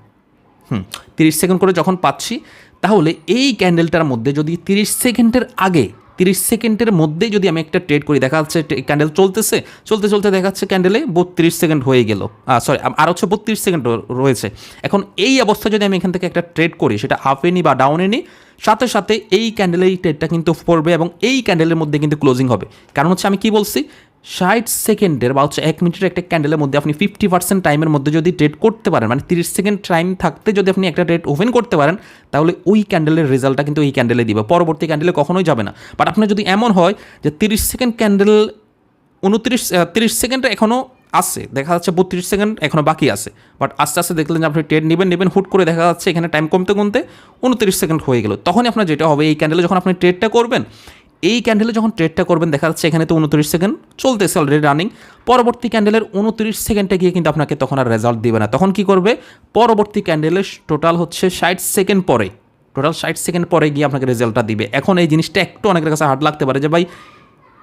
30 সেকেন্ড করে যখন পাচ্ছি, তাহলে এই ক্যান্ডেলটার মধ্যে যদি 30 সেকেন্ডের আগে 30 সেকেন্ডের মধ্যেই যদি আমি একটা ট্রেড করি, দেখা যাচ্ছে ক্যান্ডেল চলতেছে, চলতে চলতে দেখা যাচ্ছে ক্যান্ডেলে 32 সেকেন্ড হয়ে গেল, সরি আর হচ্ছে 32 সেকেন্ড রয়েছে। এখন এই অবস্থায় যদি আমি এখান থেকে একটা ট্রেড করি, সেটা আপে নিই বা ডাউনে নিই, সাথে সাথে এই ক্যান্ডেলের এই ট্রেডটা কিন্তু পড়বে এবং এই ক্যান্ডেলের মধ্যে কিন্তু ক্লোজিং হবে। কারণ হচ্ছে আমি কি বলছি, 60 সেকেন্ডের বা হচ্ছে 1 মিনিটের একটা ক্যান্ডেলের মধ্যে আপনি 50% টাইমের মধ্যে যদি ট্রেড করতে পারেন, মানে 30 সেকেন্ড টাইম থাকতে যদি আপনি একটা ট্রেড ওপেন করতে পারেন, তাহলে ওই ক্যান্ডেলের রেজাল্টটা কিন্তু এই ক্যান্ডেলে দিবে, পরবর্তী ক্যান্ডেলে কখনোই যাবে না। বাট আপনার যদি এমন হয় যে 30 সেকেন্ড ক্যান্ডেল 30 সেকেন্ড এখনও আসছে, দেখা যাচ্ছে 32 সেকেন্ড এখনও বাকি আছে, বাট আস্তে আস্তে দেখলেন যে আপনি ট্রেড নেবেন হুট করে দেখা যাচ্ছে এখানে টাইম কমতে কমতে 29 সেকেন্ড হয়ে গেল, তখনই আপনার যেটা হবে, এই ক্যান্ডেলে যখন আপনি ট্রেডটা করবেন, এই ক্যান্ডেলে যখন ট্রেডটা করবেন, দেখা যাচ্ছে এখানে তো 29 সেকেন্ড চলতেছে অলরেডি রানিং, পরবর্তী ক্যান্ডেলের 29 সেকেন্ডে গিয়ে কিন্তু আপনাকে তখন আর রেজাল্ট দিবে না। তখন কি করবে, পরবর্তী ক্যান্ডেলের টোটাল হচ্ছে 60 সেকেন্ড পরে, টোটাল 60 সেকেন্ড পরে গিয়ে আপনাকে রেজাল্টটা দিবে। এখন এই জিনিসটা একটু অনেকের কাছে হার্ড লাগতে পারে যে ভাই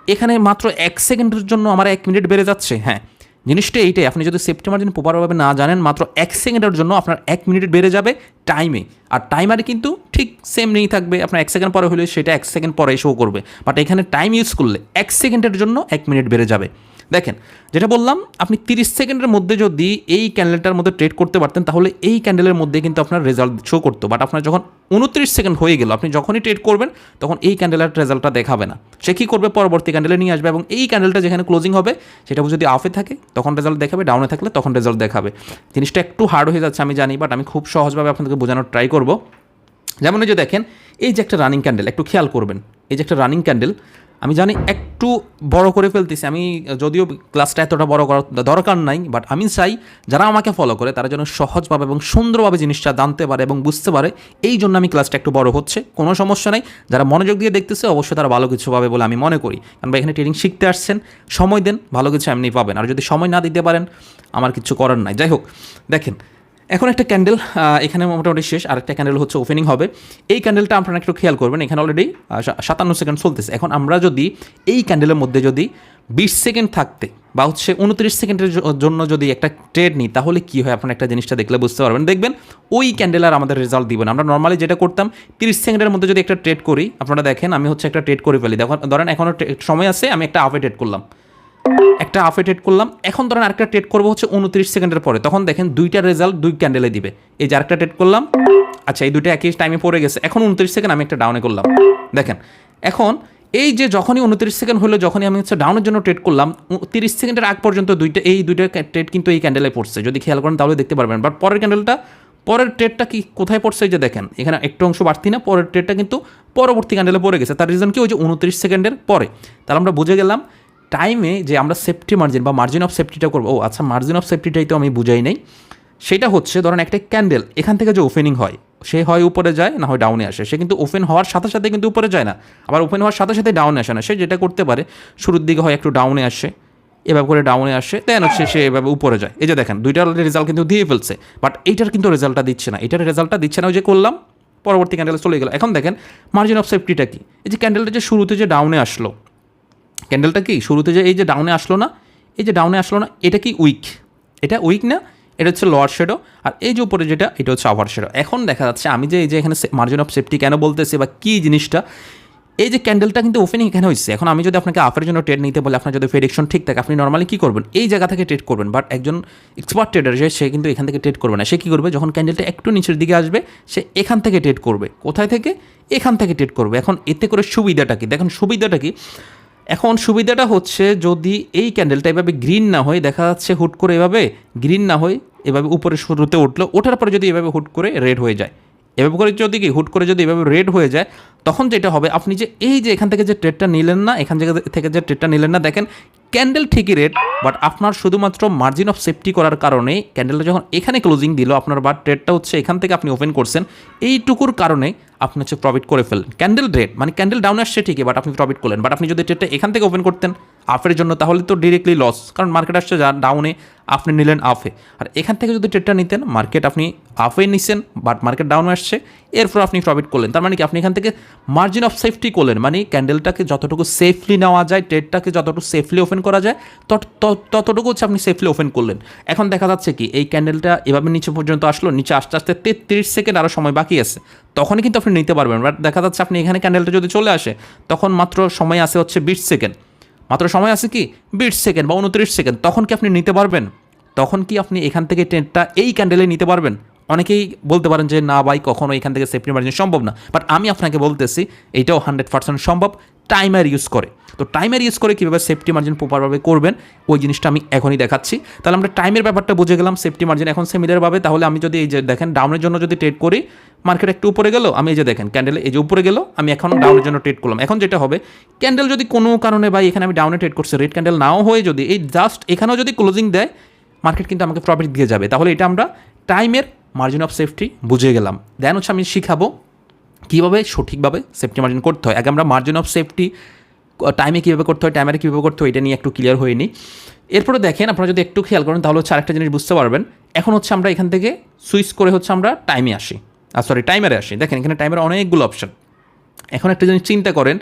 এখানে মাত্র 1 সেকেন্ডের জন্য আমার 1 মিনিট বেড়ে যাচ্ছে। হ্যাঁ, জিনিসটা এইটাই, আপনি যদি সেফটি মার্জিন প্রপারভাবে না জানেন, মাত্র 1 সেকেন্ডের জন্য আপনার 1 মিনিট বেড়ে যাবে টাইমে, আর টাইমারে কিন্তু ঠিক সেম নেই থাকবে, আপনার 1 সেকেন্ড পরে হলে সেটা 1 সেকেন্ড পরে শো করবে, বাট এখানে টাইম ইউজ করলে 1 সেকেন্ডের জন্য 1 মিনিট বেড়ে যাবে। দেখেন যেটা বললাম, আপনি 30 সেকেন্ডের মধ্যে যদি এই ক্যান্ডেলটার মধ্যে ট্রেড করতে পারতেন, তাহলে এই ক্যান্ডেলের মধ্যে কিন্তু আপনার রেজাল্ট শো করতো, বাট আপনার যখন 29 সেকেন্ড হয়ে গেল, আপনি যখনই ট্রেড করবেন তখন এই ক্যান্ডেলের রেজাল্টটা দেখাবে না, সে কী করবে, পরবর্তী ক্যান্ডেলে নিয়ে আসবে, এবং এই ক্যান্ডেলটা যেখানে ক্লোজিং হবে সেটা যদি আপে থাকে তখন রেজাল্ট দেখাবে, ডাউনে থাকলে তখন রেজাল্ট দেখাবে। জিনিসটা একটু হার্ড হয়ে যাচ্ছে আমি জানি, বাট আমি খুব সহজভাবে আপনাদেরকে বোঝানোর ট্রাই করব। যেমন এই যে দেখেন, এই যে একটা রানিং ক্যান্ডেল, একটু খেয়াল করবেন, এই যে একটা রানিং ক্যান্ডেল, আমি জানি একটু বড় করে ফেলতেছি আমি, যদিও ক্লাসটা এতটা বড় করার দরকার নাই, বাট আমি চাই যারা আমাকে ফলো করে তারা যেন সহজভাবে এবং সুন্দরভাবে জিনিসটা জানতে পারে এবং বুঝতে পারে, এই জন্য আমি ক্লাসটা একটু বড় হচ্ছে, কোনো সমস্যা নাই। যারা মনোযোগ দিয়ে দেখতেছে অবশ্যই তারা ভালো কিছু পাবে বলে আমি মনে করি, কারণ এখানে ট্রেডিং শিখতে আসছেন, সময় দেন, ভালো কিছু এমনি পাবেন, আর যদি সময় না দিতে পারেন আমার কিছু করার নাই। যাই হোক, দেখেন এখন একটা ক্যান্ডেল এখানে মোটামুটি শেষ, আরেকটা ক্যান্ডেল হচ্ছে ওপেনিং হবে। এই ক্যান্ডেলটা আপনারা একটু খেয়াল করবেন, এখানে অলরেডি 57 সেকেন্ড চলতেছে। এখন আমরা যদি এই ক্যান্ডেলের মধ্যে যদি 20 সেকেন্ড থাকতে বা হচ্ছে 29 সেকেন্ডের জন্য যদি একটা ট্রেড নিই, তাহলে কী হয় আপনার একটা জিনিসটা দেখলে বুঝতে পারবেন। দেখবেন ওই ক্যান্ডেল আর আমাদের রেজাল্ট দিবেন। আমরা নর্মালি যেটা করতাম 30 সেকেন্ডের মধ্যে যদি একটা ট্রেড করি, আপনারা দেখেন আমি হচ্ছে একটা ট্রেড করে ফেলি, ধরেন এখনও সময় আছে, আমি একটা আপে ট্রেড করলাম, এখন ধরেন আরেকটা ট্রেড করবো হচ্ছে 29 সেকেন্ডের পরে, তখন দেখেন দুইটা রেজাল্ট দুই ক্যান্ডেলে দিবে। এই যে আরেকটা ট্রেড করলাম, আচ্ছা এই দুটো একই টাইমে পড়ে গেছে, এখন 29 সেকেন্ড আমি একটা ডাউনে করলাম, দেখেন এখন এই যে যখনই 29 সেকেন্ড হলো, যখনই আমি হচ্ছে ডাউনের জন্য ট্রেড করলাম, 30 সেকেন্ডের আগ পর্যন্ত এই দুইটা ট্রেড কিন্তু এই ক্যান্ডেলে পড়ছে, যদি খেয়াল করেন তাহলে দেখতে পারবেন। বাট পরের ট্রেডটা কি কোথায় পড়ছে, এই যে দেখেন এখানে একটু অংশ বাড়তি না, পরের ট্রেডটা কিন্তু পরবর্তী ক্যান্ডেলে পড়ে গেছে। তার রিজন কি, ওই যে 29 সেকেন্ডের পরে। তাহলে আমরা বুঝে গেলাম টাইমে যে আমরা সেফটি মার্জিন বা মার্জিন অফ সেফটিটা করবো। ও আচ্ছা, মার্জিন অফ সেফটিটাই তো আমি বুঝাই নাই। সেটা হচ্ছে ধরেন একটা ক্যান্ডেল এখান থেকে যে ওপেনিং হয়, সে হয় উপরে যায় না হয় ডাউনে আসে, সে কিন্তু ওপেন হওয়ার সাথে সাথে কিন্তু উপরে যায় না, আবার ওপেন হওয়ার সাথে সাথে ডাউনে আসে না। সে যেটা করতে পারে, শুরুর দিকে হয় একটু ডাউনে আসে, এভাবে করে ডাউনে আসে, দেন হচ্ছে সে এভাবে উপরে যায়। এই যে দেখেন দুইটার রেজাল্ট কিন্তু দিয়ে ফেলছে, বাট এইটার কিন্তু রেজাল্টটা দিচ্ছে না, এটার রেজাল্টটা দিচ্ছে না। ওই যে করলাম পরবর্তী ক্যান্ডেলে চলে গেল। এখন দেখেন মার্জিন অফ সেফটিটা কি, এই যে ক্যান্ডেলটা যে শুরুতে যে ডাউনে আসলো, ক্যান্ডেলটা কি শুরুতে যে এই যে ডাউনে আসলো না, এই যে ডাউনে আসলো না, এটা কি উইক, এটা উইক না, এটা হচ্ছে লোয়ার শেডো, আর এই যে উপরে যেটা এটা হচ্ছে আপার শেডো। এখন দেখা যাচ্ছে আমি যে এই যে এখানে মার্জিন অফ সেফটি কেন বলতেছি বা কী জিনিসটা, এই যে ক্যান্ডেলটা কিন্তু ওপেনিং এখানে হচ্ছে। এখন আমি যদি আপনাকে আপের জন্য ট্রেড নিতে বলে, আপনার যদি প্রেডিকশন ঠিক থাকে, আপনি নর্মালি কী করবেন, এই জায়গা থেকে ট্রেড করবেন। বাট একজন এক্সপার্ট ট্রেডার সে কিন্তু এখান থেকে ট্রেড করবে না। সে কী করবে, যখন ক্যান্ডেলটা একটু নিচের দিকে আসবে, সে এখান থেকে ট্রেড করবে। কোথায় থেকে, এখান থেকে ট্রেড করবে। এখন এতে করে সুবিধাটা কি, দেখেন সুবিধাটা কি, এখন সুবিধাটা হচ্ছে যদি এই ক্যান্ডেলটা এভাবে গ্রিন না হয়, দেখা যাচ্ছে হুট করে এভাবে গ্রিন না হয়, এভাবে উপরে শুরুতে উঠলো, ওঠার পরে যদি এভাবে হুট করে রেড হয়ে যায়, এভাবে করে যদি কি হুট করে যদি এভাবে রেড হয়ে যায়, তখন যেটা হবে আপনি যে এই যে এখান থেকে যে ট্রেডটা নিলেন না, এখান থেকে যে ট্রেডটা নিলেন না, দেখেন ক্যান্ডেল ঠিকই রেড, বাট আপনার শুধুমাত্র মার্জিন অফ সেফটি করার কারণে ক্যান্ডেলটা যখন এখানে ক্লোজিং দিল আপনার, বা ট্রেডটা হচ্ছে এখান থেকে আপনি ওপেন করছেন, এইটুকুর কারণে আপনি হচ্ছে প্রফিট করে ফেললেন। ক্যান্ডেল রেড মানে ক্যান্ডেল ডাউন আসছে ঠিকই, বাট আপনি প্রফিট করলেন। বাট আপনি যদি ট্রেডটা এখান থেকে ওপেন করতেন আপের জন্য, তাহলে তো ডিরেক্টলি লস, কারণ মার্কেট আসছে ডাউনে, আপনি নিলেন আফে। আর এখান থেকে যদি ট্রেডটা নিতেন, মার্কেট আপনি আফে নিছেন বাট মার্কেট ডাউনে আসছে, এরপর আপনি প্রফিট করলেন। তার মানে কি আপনি এখান থেকে মার্জিন অফ সেফটি করলেন, মানে ক্যান্ডেলটাকে যতটুকু সেফলি নেওয়া যায়, ট্রেডটাকে যতটুকু সেফলি ওপেন করা যায় ততটুকু হচ্ছে আপনি সেফলি ওপেন করলেন। এখন দেখা যাচ্ছে কি এই ক্যান্ডেলটা এভাবে নিচে পর্যন্ত আসলো, নিচে আস্তে আস্তে 33 সেকেন্ড আরও সময় বাকি আছে, তখনই কিন্তু আপনি নিতে পারবেন। বাট দেখা যাচ্ছে আপনি এখানে ক্যান্ডেলটা যদি চলে আসে, তখন মাত্র সময় আছে হচ্ছে 20 সেকেন্ড, মাত্র সময় আছে কি 20 সেকেন্ড বা 29 সেকেন্ড, তখন কি আপনি নিতে পারবেন? তখন কি আপনি এখান থেকে ট্রেডটা এই ক্যান্ডেলে নিতে পারবেন? অনেকেই বলতে পারেন যে না ভাই, কখনো এখান থেকে সেফটি মার্জিন সম্ভব না, বাট আমি আপনাকে বলতেছি এইটাও 100% সম্ভব টাইমার ইউজ করে। তো টাইমার ইউজ করে কীভাবে সেফটি মার্জিন প্রপারভাবে করবেন ওই জিনিসটা আমি এখনই দেখাচ্ছি। তাহলে আমরা টাইমের ব্যাপারটা বুঝে গেলাম, সেফটি মার্জিন এখন সিমিলারভাবে। তাহলে আমি যদি এই যে দেখেন ডাউনের জন্য যদি ট্রেড করি, মার্কেট একটু উপরে গেল, আমি এই যে দেখেন ক্যান্ডেল এই যে উপরে গেল, আমি এখন ডাউনের জন্য ট্রেড করলাম। এখন যেটা হবে, ক্যান্ডেল যদি কোনো কারণে ভাই এখানে আমি ডাউনে ট্রেড করছি, রেড ক্যান্ডেল নাও হয়ে যদি এই জাস্ট এখানেও যদি ক্লোজিং দেয়, মার্কেট কিন্তু আমাকে প্রফিট দিয়ে যাবে। তাহলে এটা আমরা টাইমের মার্জিন অফ সেফটি বুঝে গেলাম। দেন হচ্ছে আমি শিখাবো কীভাবে সঠিকভাবে সেফটি মার্জিন করতে হয়। আগে আমরা মার্জিন অফ সেফটি টাইমে কীভাবে করতে হয়, টাইমারে কীভাবে করতে হয়, এটা নিয়ে একটু ক্লিয়ার হয়ে নিই। এরপরে দেখেন আপনারা যদি একটু খেয়াল করেন তাহলে হচ্ছে আরেকটা জিনিস বুঝতে পারবেন। এখন হচ্ছে আমরা এখান থেকে সুইচ করে হচ্ছে আমরা টাইমে আসি, টাইমারে আসি। দেখেন এখানে টাইমের অনেকগুলো অপশান। এখন একটা জিনিস চিন্তা করেন,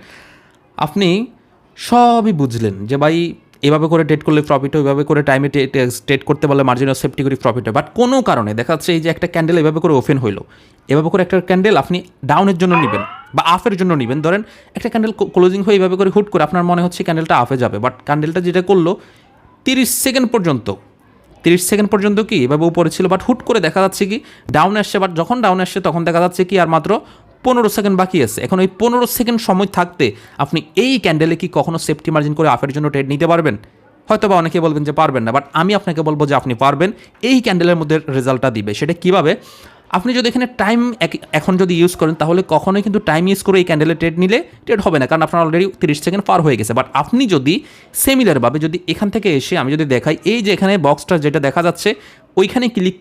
আপনি সবই বুঝলেন যে ভাই এভাবে করে ট্রেড করলে প্রফিট হয়, এভাবে করে টাইমে ট্রেড করতে পারলে মার্জিন অফ সেফটি করে প্রফিট হয়। বাট কোনো কারণে দেখা যাচ্ছে এই যে একটা ক্যান্ডেল এভাবে করে ওপেন হইলো, এভাবে করে একটা ক্যান্ডেল আপনি ডাউনের জন্য নেবেন বা আফের জন্য নেবেন। ধরেন একটা ক্যান্ডেল ক্লোজিং হয়ে এভাবে করে হুট করে আপনার মনে হচ্ছে ক্যান্ডেলটা আফে যাবে, বাট ক্যান্ডেলটা যেটা করলো 30 সেকেন্ড পর্যন্ত কি এভাবে উপরে ছিল, বাট হুট করে দেখা যাচ্ছে কি ডাউন আসছে। বাট যখন ডাউন আসছে তখন দেখা যাচ্ছে কি আর মাত্র 15 সেকেন্ড বাকি আছে। এখন ওই 15 সেকেন্ড সময় থাকতে আপনি এই ক্যান্ডেলে কি কখনো সেফটি মার্জিন করে আফের জন্য ট্রেড নিতে পারবেন? হয়তো বা অনেকে বলবেন যে পারবেন না, বাট আমি আপনাকে বলবো যে আপনি পারবেন। এই ক্যান্ডেলের মধ্যে রেজাল্টটা দিবে। সেটা কীভাবে? আপনি যদি এখানে টাইম এখন যদি ইউজ করেন, তাহলে কখনোই কিন্তু টাইম ইউজ করে এই ক্যান্ডেলে ট্রেড নিলে ট্রেড হবে না, কারণ আপনার অলরেডি 30 সেকেন্ড পার হয়ে গেছে। বাট আপনি যদি সিমিলারভাবে যদি এখান থেকে এসে আমি যদি দেখাই, এই যে এখানে বক্সটা যেটা দেখা যাচ্ছে ওইখানে ক্লিক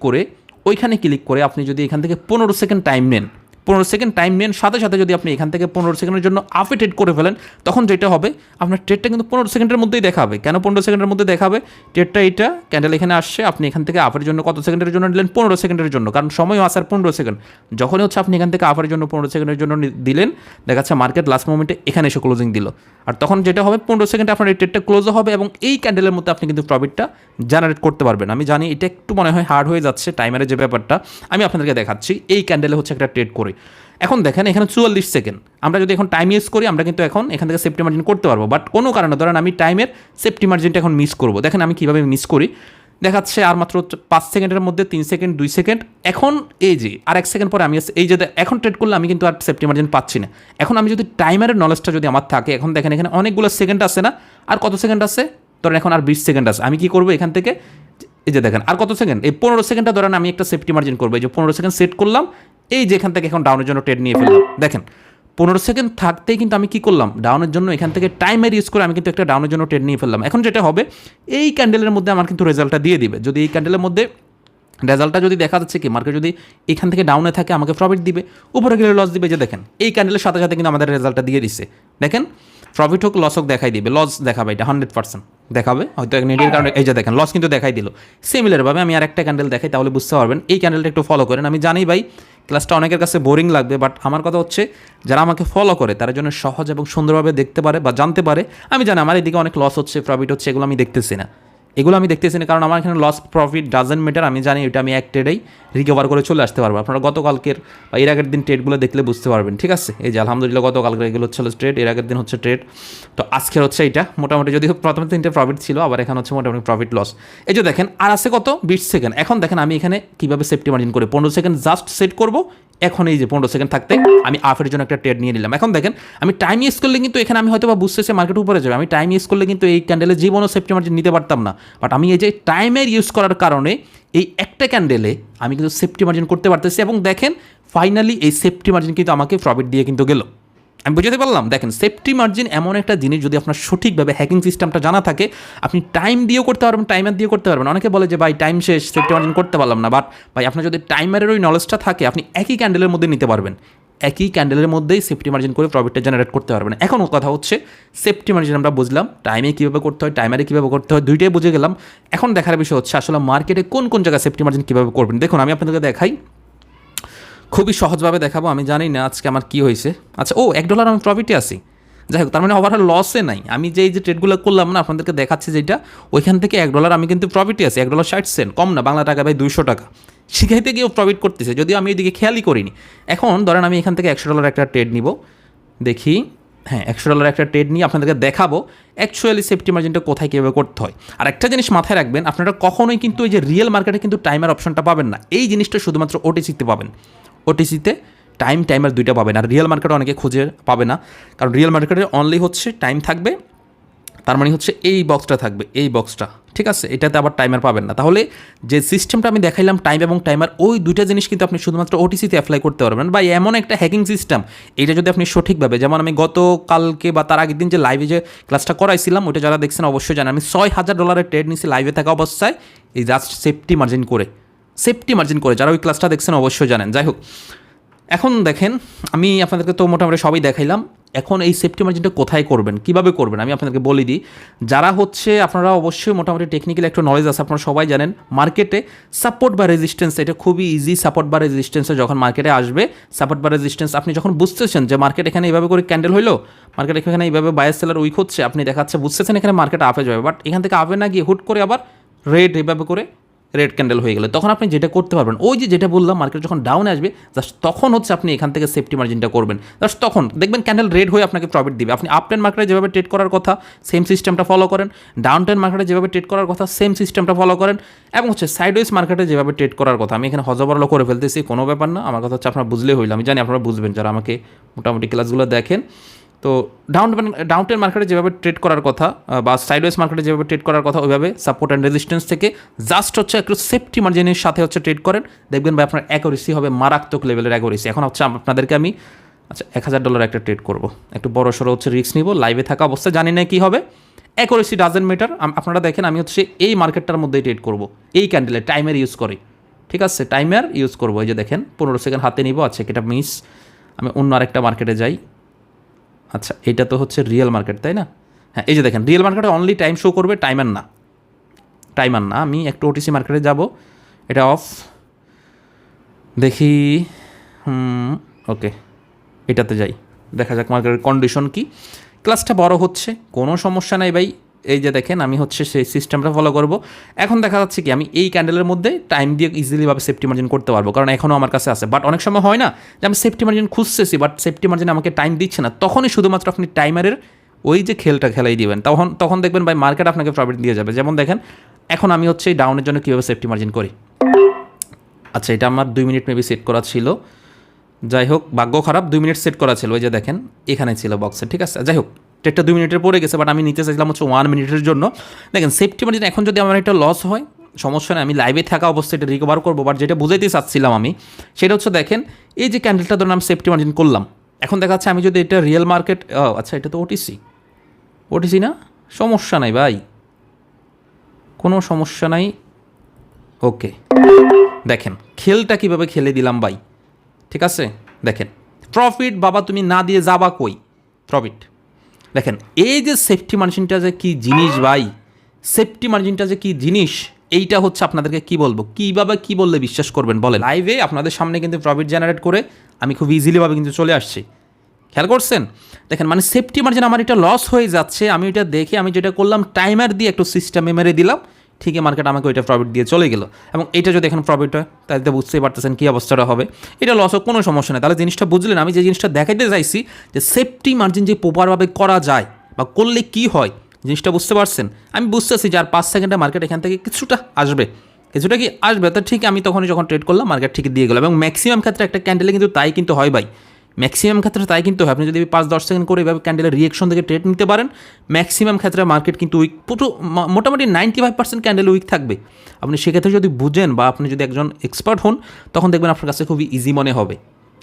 করে আপনি যদি এখান থেকে 15 সেকেন্ড টাইম নেন, 15 সেকেন্ড টাইম নেন, সাথে সাথে যদি আপনি এখান থেকে 15 সেকেন্ডের জন্য আফে ট্রেড করে ফেলেন, তখন যেটা হবে আপনার ট্রেডটা কিন্তু 15 সেকেন্ডের মধ্যেই দেখাবে। কেন 15 সেকেন্ডের মধ্যে দেখাবে? ট্রেডটা এইটা ক্যান্ডেল এখানে আসছে, আপনি এখান থেকে আফের জন্য কত সেকেন্ডের জন্য নিলেন? 15 সেকেন্ডের জন্য, কারণ সময় আসার 15 সেকেন্ড। যখনই হচ্ছে আপনি এখান থেকে আফের জন্য 15 সেকেন্ডের জন্য দিলেন, দেখা যাচ্ছে মার্কেট লাস্ট মোমেন্টে এখানে এসে ক্লোজিং দিল, আর তখন যেটা হবে 15 সেকেন্ডে আপনার এই ট্রেডটা ক্লোজও হবে এবং এই ক্যান্ডেলের মধ্যে আপনি কিন্তু প্রফিটটা জেনারেট করতে পারবেন। আমি জানি এটা একটু মনে হয় হার্ড হয়ে যাচ্ছে টাইমারের যে ব্যাপারটা, আমি আপনাদেরকে দেখাচ্ছি। এই ক্যান্ডেলে হচ্ছে একটা ট্রেড করে এখন দেখেন এখানে 44 সেকেন্ড। আমরা যদি এখন টাইম ইউজ করি, আমরা কিন্তু এখন এখান থেকে সেফটি মার্জিন করতে পারবো। বাট কোনো কারণে ধরেন আমি টাইমের সেফটি মার্জিনটা এখন মিস করবো। দেখেন আমি কীভাবে মিস করি, দেখাচ্ছে আর মাত্র 5 সেকেন্ডের মধ্যে 3 সেকেন্ড, 2 সেকেন্ড। এখন এই যে আর 1 সেকেন্ড পরে আমি এই যে এখন ট্রেড করলে আমি কিন্তু আর সেফটি মার্জিন পাচ্ছি না। এখন আমি যদি টাইমারের নলেজটা যদি আমার থাকে, এখন দেখেন এখানে অনেকগুলো সেকেন্ড আছে না, আর কত সেকেন্ড আছে? ধরেন এখন আর 20 সেকেন্ড আছে। আমি কি করবো এখান থেকে, এই যে দেখেন আর কত সেকেন্ড, এই 15 সেকেন্ডটা ধরেন আমি একটা সেফটি মার্জিন করবো। এই যে 15 সেকেন্ড সেট করলাম, এই যে এখান থেকে এখন ডাউনের জন্য ট্রেড নিয়ে ফেললাম। দেখেন 15 সেকেন্ড থাকতেই কিন্তু আমি কি করলাম, ডাউনের জন্য এখান থেকে টাইমার ইউজ করে আমি কিন্তু একটা ডাউনের জন্য ট্রেড নিয়ে ফেললাম। এখন যেটা হবে, এই ক্যান্ডেলের মধ্যে আমার কিন্তু রেজাল্টটা দিয়ে দিবে। যদি এই ক্যান্ডেলের মধ্যে রেজাল্টটা যদি দেখা যাচ্ছে কি মার্কেট যদি এখান থেকে ডাউনে থাকে আমাকে প্রফিট দিবে, উপরে গেলে লস দিবে। যে দেখেন এই ক্যান্ডেলের সাথে সাথে কিন্তু আমাদের রেজাল্টটা দিয়ে দিচ্ছে। দেখেন প্রফিট হোক লস হোক দেখাই দিবে, লস দেখাবে, এটা 100% দেখাবে। হয়তো নেটের কারণে এই যে দেখেন লস কিন্তু দেখাই দিল। সিমিলারভাবে আমি আরেকটা ক্যান্ডেল দেখাই, তাহলে বুঝতে পারবেন। এই ক্যান্ডেলটা একটু ফলো করেন। আমি জানি ভাই ক্লাসটা অনেকের কাছে বোরিং লাগবে, বাট আমার কথা হচ্ছে যারা আমাকে ফলো করে তার জন্য সহজ এবং সুন্দরভাবে দেখতে পারে বা জানতে পারে। আমি জানি আমার এদিকে অনেক লস হচ্ছে, প্রফিট হচ্ছে, এগুলো আমি দেখতেছি না, কারণ আমার এখানে লস প্রফিট ডাজেন্ট ম্যাটার। আমি জানি এটা আমি এক ট্রেডেই রিকভার করে চলে আসতে পারবো। আপনারা গতকালকের বা এর আগের দিন ট্রেডগুলো দেখলে বুঝতে পারবেন। ঠিক আছে, এই যে আলহামদুলিল্লাহ গতকালকে এগুলো হচ্ছে ট্রেড, এর আগের দিন হচ্ছে ট্রেড, তো আজকের হচ্ছে এটা মোটামুটি। যদি প্রথমে 3টে প্রফিট ছিল, আবার এখানে হচ্ছে মোটামুটি প্রফিট লস। এই যে দেখেন আর আছে কত 20 সেকেন্ড। এখন দেখেন আমি এখানে কীভাবে সেফটি মার্জিন করে 15 সেকেন্ড জাস্ট সেট করবো, এখন এই যে 15 সেকেন্ড থাকতে আমি আপের জন্য একটা ট্রেড নিয়ে নিলাম। এখন দেখেন আমি টাইম ইউজ করলে কিন্তু এখানে আমি হয়তো বা বুঝতেছি মার্কেট উপরে যাবে, আমি টাইম ইউজ করলে কিন্তু এই ক্যান্ডেলে জীবনও সেফটি মার্জিন নিতে পারতাম না। বাট আমি এই যে টাইমের ইউজ করার কারণে এই একটা ক্যান্ডেলে আমি কিন্তু সেফটি মার্জিন করতে পারতেছি, এবং দেখেন ফাইনালি এই সেফটি মার্জিন কিন্তু আমাকে প্রফিট দিয়ে কিন্তু গেল। আমি বুঝতে পারলাম। দেখেন সেফটি মার্জিন এমন একটা জিনিস, যদি আপনার সঠিকভাবে হ্যাকিং সিস্টেমটা জানা থাকে, আপনি টাইম দিয়েও করতে পারবেন, টাইমার দিয়ে করতে পারবেন। অনেকে বলে যে ভাই টাইম শেষ, সেফটি মার্জিন করতে পারলাম না। বাট ভাই আপনার যদি টাইমারের ওই নলেজটা থাকে, আপনি একই ক্যান্ডেলের মধ্যে নিতে পারবেন, একই ক্যান্ডেলের মধ্যেই সেফটি মার্জিন করে প্রফিটটা জেনারেট করতে পারবেন। এখন কথা হচ্ছে সেফটি মার্জিন আমরা বুঝলাম, টাইমে কীভাবে করতে হয়, টাইমারে কীভাবে করতে হয়, দুইটাই বুঝে গেলাম। এখন দেখার বিষয় হচ্ছে আসলে মার্কেটে কোন কোন জায়গায় সেফটি মার্জিন কীভাবে করবেন। দেখুন আমি আপনাদেরকে দেখাই, খুবই সহজভাবে দেখাবো। আমি জানি না আজকে আমার কী হয়েছে। আচ্ছা, ও $1 আমি প্রফিটে আসি, যাই হোক, তার মানে ওভারঅল লসে নাই। আমি যে এই যে ট্রেডগুলো করলাম না, আপনাদেরকে দেখাচ্ছি যেটা, ওইখান থেকে $1 আমি কিন্তু প্রফিটে আছি। $1.60, কম না, বাংলা টাকা ভাই 200 টাকা। শিখাইতে গিয়েও প্রফিট করতেছে, যদিও আমি এদিকে খেয়ালই করিনি। এখন ধরেন আমি এখান থেকে $100 একটা ট্রেড নিব, দেখি, হ্যাঁ $100 একটা ট্রেড নিয়ে আপনাদেরকে দেখাবো অ্যাকচুয়ালি সেফটি মার্জিনটা কোথায় কীভাবে করতে হয়। আর একটা জিনিস মাথায় রাখবেন, আপনারা কখনোই কিন্তু এই যে রিয়েল মার্কেটে কিন্তু টাইমার অপশনটা পাবেন না। এই জিনিসটা শুধুমাত্র ওটিসিতে পাবেন। ওটিসিতে টাইমার দুইটা পাবেন, আর রিয়েল মার্কেটে অনেকে খুঁজে পাবে না, কারণ রিয়েল মার্কেটে অনলি হচ্ছে টাইম থাকবে, তার মানে হচ্ছে এই বক্সটা থাকবে, এই বক্সটা, ঠিক আছে, এটাতে আবার টাইমার পাবেন না। তাহলে যে সিস্টেমটা আমি দেখাইলাম টাইম এবং টাইমার, ওই দুইটা জিনিস কিন্তু আপনি শুধুমাত্র ওটিসিতে অ্যাপ্লাই করতে পারবেন। বা এমন একটা হ্যাকিং সিস্টেম, এটা যদি আপনি সঠিকভাবে, যেমন আমি গতকালকে বা তার আগের দিন যে লাইভে যে ক্লাসটা করাইছিলাম, ওইটা যারা দেখছেন অবশ্যই জানেন, আমি $6000 ট্রেড নিয়েছি লাইভে থাকা অবস্থায়, এই জাস্ট সেফটি মার্জিন করে, যারা ওই ক্লাসটা দেখছেন অবশ্যই জানেন। যাই হোক, এখন দেখেন আমি আপনাদেরকে তো মোটামুটি সবই দেখাইলাম। এখন এই সেফটি মার্জিনটা কোথায় করবেন, কীভাবে করবেন, আমি আপনাদেরকে বলে দিই। যারা হচ্ছে আপনারা অবশ্যই মোটামুটি টেকনিক্যাল একটা নলেজ আছে, আপনারা সবাই জানেন মার্কেটে সাপোর্ট বা রেজিস্ট্যান্স, এটা খুবই ইজি। সাপোর্ট বা রেজিস্ট্যান্সে যখন মার্কেটে আসবে, সাপোর্ট বা রেজিস্ট্যান্স আপনি যখন বুঝতেছেন যে মার্কেট এখানে এইভাবে করে ক্যান্ডেল হইলো, মার্কেট এখানে এইভাবে বায়ার সেলার উইক হচ্ছে, আপনি দেখাচ্ছে বুঝতেছেন এখানে মার্কেট আপে যাবে, বাট এখান থেকে আপে না গিয়ে হুট করে আবার রেড এইভাবে করে রেড ক্যান্ডেল হয়ে গেলে, তখন আপনি যেটা করতে পারবেন, ওই যেটা বললাম মার্কেট যখন ডাউনে আসবে, জাস্ট তখন হচ্ছে আপনি এখান থেকে সেফটি মার্জিনটা করবেন। জাস্ট তখন দেখবেন ক্যান্ডেল রেড হয়ে আপনাকে প্রফিট দিবে। আপনি আপ ট্রেন্ড মার্কেটে যেভাবে ট্রেড করার কথা সেম সিস্টেমটা ফলো করেন, ডাউন ট্রেন্ড মার্কেটে যেভাবে ট্রেড করার কথা সেম সিস্টেমটা ফলো করেন, এবং হচ্ছে সাইডওয়েজ মার্কেটে যেভাবে ট্রেড করার কথা। আমি এখানে হজবরল করে ফেলতেছি, কোনো ব্যাপার না, আমার কথা হচ্ছে আপনারা বুঝলেই হইল। আমি জানি আপনারা বুঝবেন যারা আমাকে মোটামুটি ক্লাসগুলো দেখেন। তো ডাউন ট্রেন্ড মার্কেটে যেভাবে ট্রেড করার কথা বা সাইডওয়েজ মার্কেটে যেভাবে ট্রেড করার কথা, ওইভাবে সাপোর্ট অ্যান্ড রেজিস্ট্যান্স থেকে জাস্ট হচ্ছে একটু সেফটি মার্জিনের সাথে হচ্ছে ট্রেড করেন, দেখবেন ভাই আপনার অ্যাকুরেসি হবে মারাত্মক লেভেলের অ্যাকুরেসি। এখন হচ্ছে আপনাদেরকে আমি আচ্ছা $1000 একটা ট্রেড করব, একটু বড় সড়ো হচ্ছে রিস্ক নিব, লাইভে থাকা অবস্থায়, জানি না কী হবে, অ্যাকুরেসি ডাজেন্ট ম্যাটার। আপনারা দেখেন আমি হচ্ছে এই মার্কেটটার মধ্যেই ট্রেড করব, এই ক্যান্ডেলে টাইমার ইউজ করে, ঠিক আছে, টাইমার ইউজ করবো। এই যে দেখেন 15 সেকেন্ড হাতে নিব। আচ্ছা, এটা মিস, আমি অন্য আরেকটা মার্কেটে যাই। আচ্ছা, এটা তো হচ্ছে রিয়েল মার্কেট, তাই না? হ্যাঁ, এই যে দেখেন রিয়েল মার্কেটে অনলি টাইম শো করবে, টাইমার না। আমি একটু ওটিসি মার্কেটে যাব, এটা অফ, দেখি, ওকে, এটাতে যাই, দেখা যাক মার্কেটের কন্ডিশন কি। ক্লাসটা বড় হচ্ছে, কোনো সমস্যা নাই ভাই। এই যে দেখেন আমি হচ্ছে সেই সিস্টেমটা ফলো করব। এখন দেখা যাচ্ছে কি আমি এই ক্যান্ডেলের মধ্যে টাইম দিয়ে ইজিলিভাবে সেফটি মার্জিন করতে পারবো, কারণ এখনও আমার কাছে আছে। বাট অনেক সময় হয় না যে আমি সেফটি মার্জিন খুঁজতেছি, বাট সেফটি মার্জিন আমাকে টাইম দিচ্ছে না, তখনই শুধুমাত্র আপনি টাইমারের ওই যে খেলাই দিবেন, তখন দেখবেন ভাই মার্কেট আপনাকে প্রফিট দিয়ে যাবে। যেমন দেখেন এখন আমি হচ্ছে এই ডাউনের জন্য কীভাবে সেফটি মার্জিন করি। আচ্ছা, এটা আমার 2 মিনিট মেবি সেট করা ছিল, যাই হোক ভাগ্য খারাপ, 2 মিনিট সেট করা ছিল, ওই যে দেখেন এখানে ছিল বক্সে, ঠিক আছে। যাই হোক, ট্রেডটা 2 মিনিটের পরে গেছে, বাট আমি নিতে চাইছিলাম হচ্ছে 1 মিনিটের জন্য। দেখেন সেফটি মার্জিন এখন যদি আমার একটা লস হয় সমস্যা নেই, আমি লাইভে থাকা অবস্থায় এটা রিকভার করবো। বাট যেটা বুঝাইতে চাচ্ছিলাম আমি, সেটা হচ্ছে দেখেন এই যে ক্যান্ডেলটা ধরুন আমি সেফটি মার্জিন করলাম, এখন দেখা যাচ্ছে আমি যদি এটা রিয়েল মার্কেট, আচ্ছা এটা তো ওটিসি না, সমস্যা নাই ভাই, কোনো সমস্যা নাই। ওকে, দেখেন খেলটা কীভাবে খেলে দিলাম ভাই, ঠিক আছে। দেখেন প্রফিট বাবা, তুমি না দিয়ে যাবা কই, প্রফিট। দেখেন এই যে সেফটি মার্জিনটা যে কী জিনিস ভাই, সেফটি মার্জিনটা যে কী জিনিস, এইটা হচ্ছে আপনাদেরকে কী বলবো, কীভাবে কী বললে বিশ্বাস করবেন বলেন। লাইভে আপনাদের সামনে কিন্তু প্রফিট জেনারেট করে আমি খুব ইজিলিভাবে কিন্তু চলে আসছি, খেয়াল করছেন। দেখেন মানে সেফটি মার্জিন আমার এটা লস হয়ে যাচ্ছে, আমি এটা দেখে আমি যেটা করলাম টাইমার দিয়ে একটু সিস্টেমে মেরে দিলাম, ঠিকই মার্কেট আমাকে ওইটা প্রফিট দিয়ে চলে গেল। এবং এটা যদি এখন প্রফিট হয় তাহলে তো বুঝতেই পারতেছেন কী অবস্থাটা হবে। এটা লস হোক কোনো সমস্যা নেই। তাহলে জিনিসটা বুঝলেন, আমি যে জিনিসটা দেখাইতে চাইছি যে সেফটি মার্জিন যে প্রপারভাবে করা যায় বা করলে কি হয়, জিনিসটা বুঝতে পারছেন। আমি বুঝতেছি যে আর 5 সেকেন্ডে মার্কেট এখান থেকে কিছুটা আসবে, কিছুটা কি আসবে, তো ঠিক আমি তখনই যখন ট্রেড করলাম মার্কেট ঠিক দিয়ে গেল। এবং ম্যাক্সিমাম ক্ষেত্রে একটা ক্যান্ডেলে কিন্তু তাই কিন্তু হয় ভাই, ম্যাক্সিমাম ক্ষেত্রে তাই কিন্তু হয়। আপনি যদি 5-10 সেকেন্ড করে এভাবে ক্যান্ডেলের রিয়েকশন থেকে ট্রেড নিতে পারেন, ম্যাক্সিমাম ক্ষেত্রে মার্কেট কিন্তু উইক, মোটামুটি 95% ক্যান্ডেল উইক থাকবে। আপনি সেক্ষেত্রে যদি বুঝেন বা আপনি যদি একজন এক্সপার্ট হন, তখন দেখবেন আপনার কাছে খুবই ইজি মনে হবে।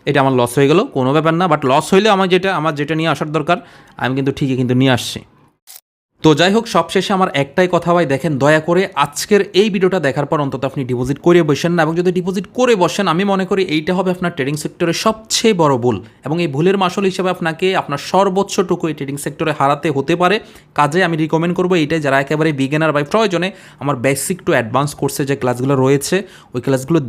এটা আমার লস হয়ে গেল, কোনো ব্যাপার না, বাট লস হইলে আমার যেটা নিয়ে আসার দরকার আমি কিন্তু ঠিকই কিন্তু নিয়ে আসছি। তো যাই হোক, সবশেষে আমার একটাই কথা ভাই, দেখেন দয়া করে আজকের এই ভিডিওটা দেখার পর অন্তত আপনি ডিপোজিট করে বসেন না। এবং যদি ডিপোজিট করে বসেন, আমি মনে করি এইটা হবে আপনার ট্রেডিং সেক্টরের সবচেয়ে বড় ভুল। এবং এই ভুলের মাসল হিসেবে আপনাকে আপনার সর্বোচ্চটুকু এই ট্রেডিং সেক্টরে হারাতে হতে পারে। কাজে আমি রিকমেন্ড করবো এইটাই, যারা একেবারে বিগিনার বাই প্রয়োজনে আমার বেসিক টু অ্যাডভান্স কোর্সে যে ক্লাসগুলো রয়েছে ওই ক্লাসগুলো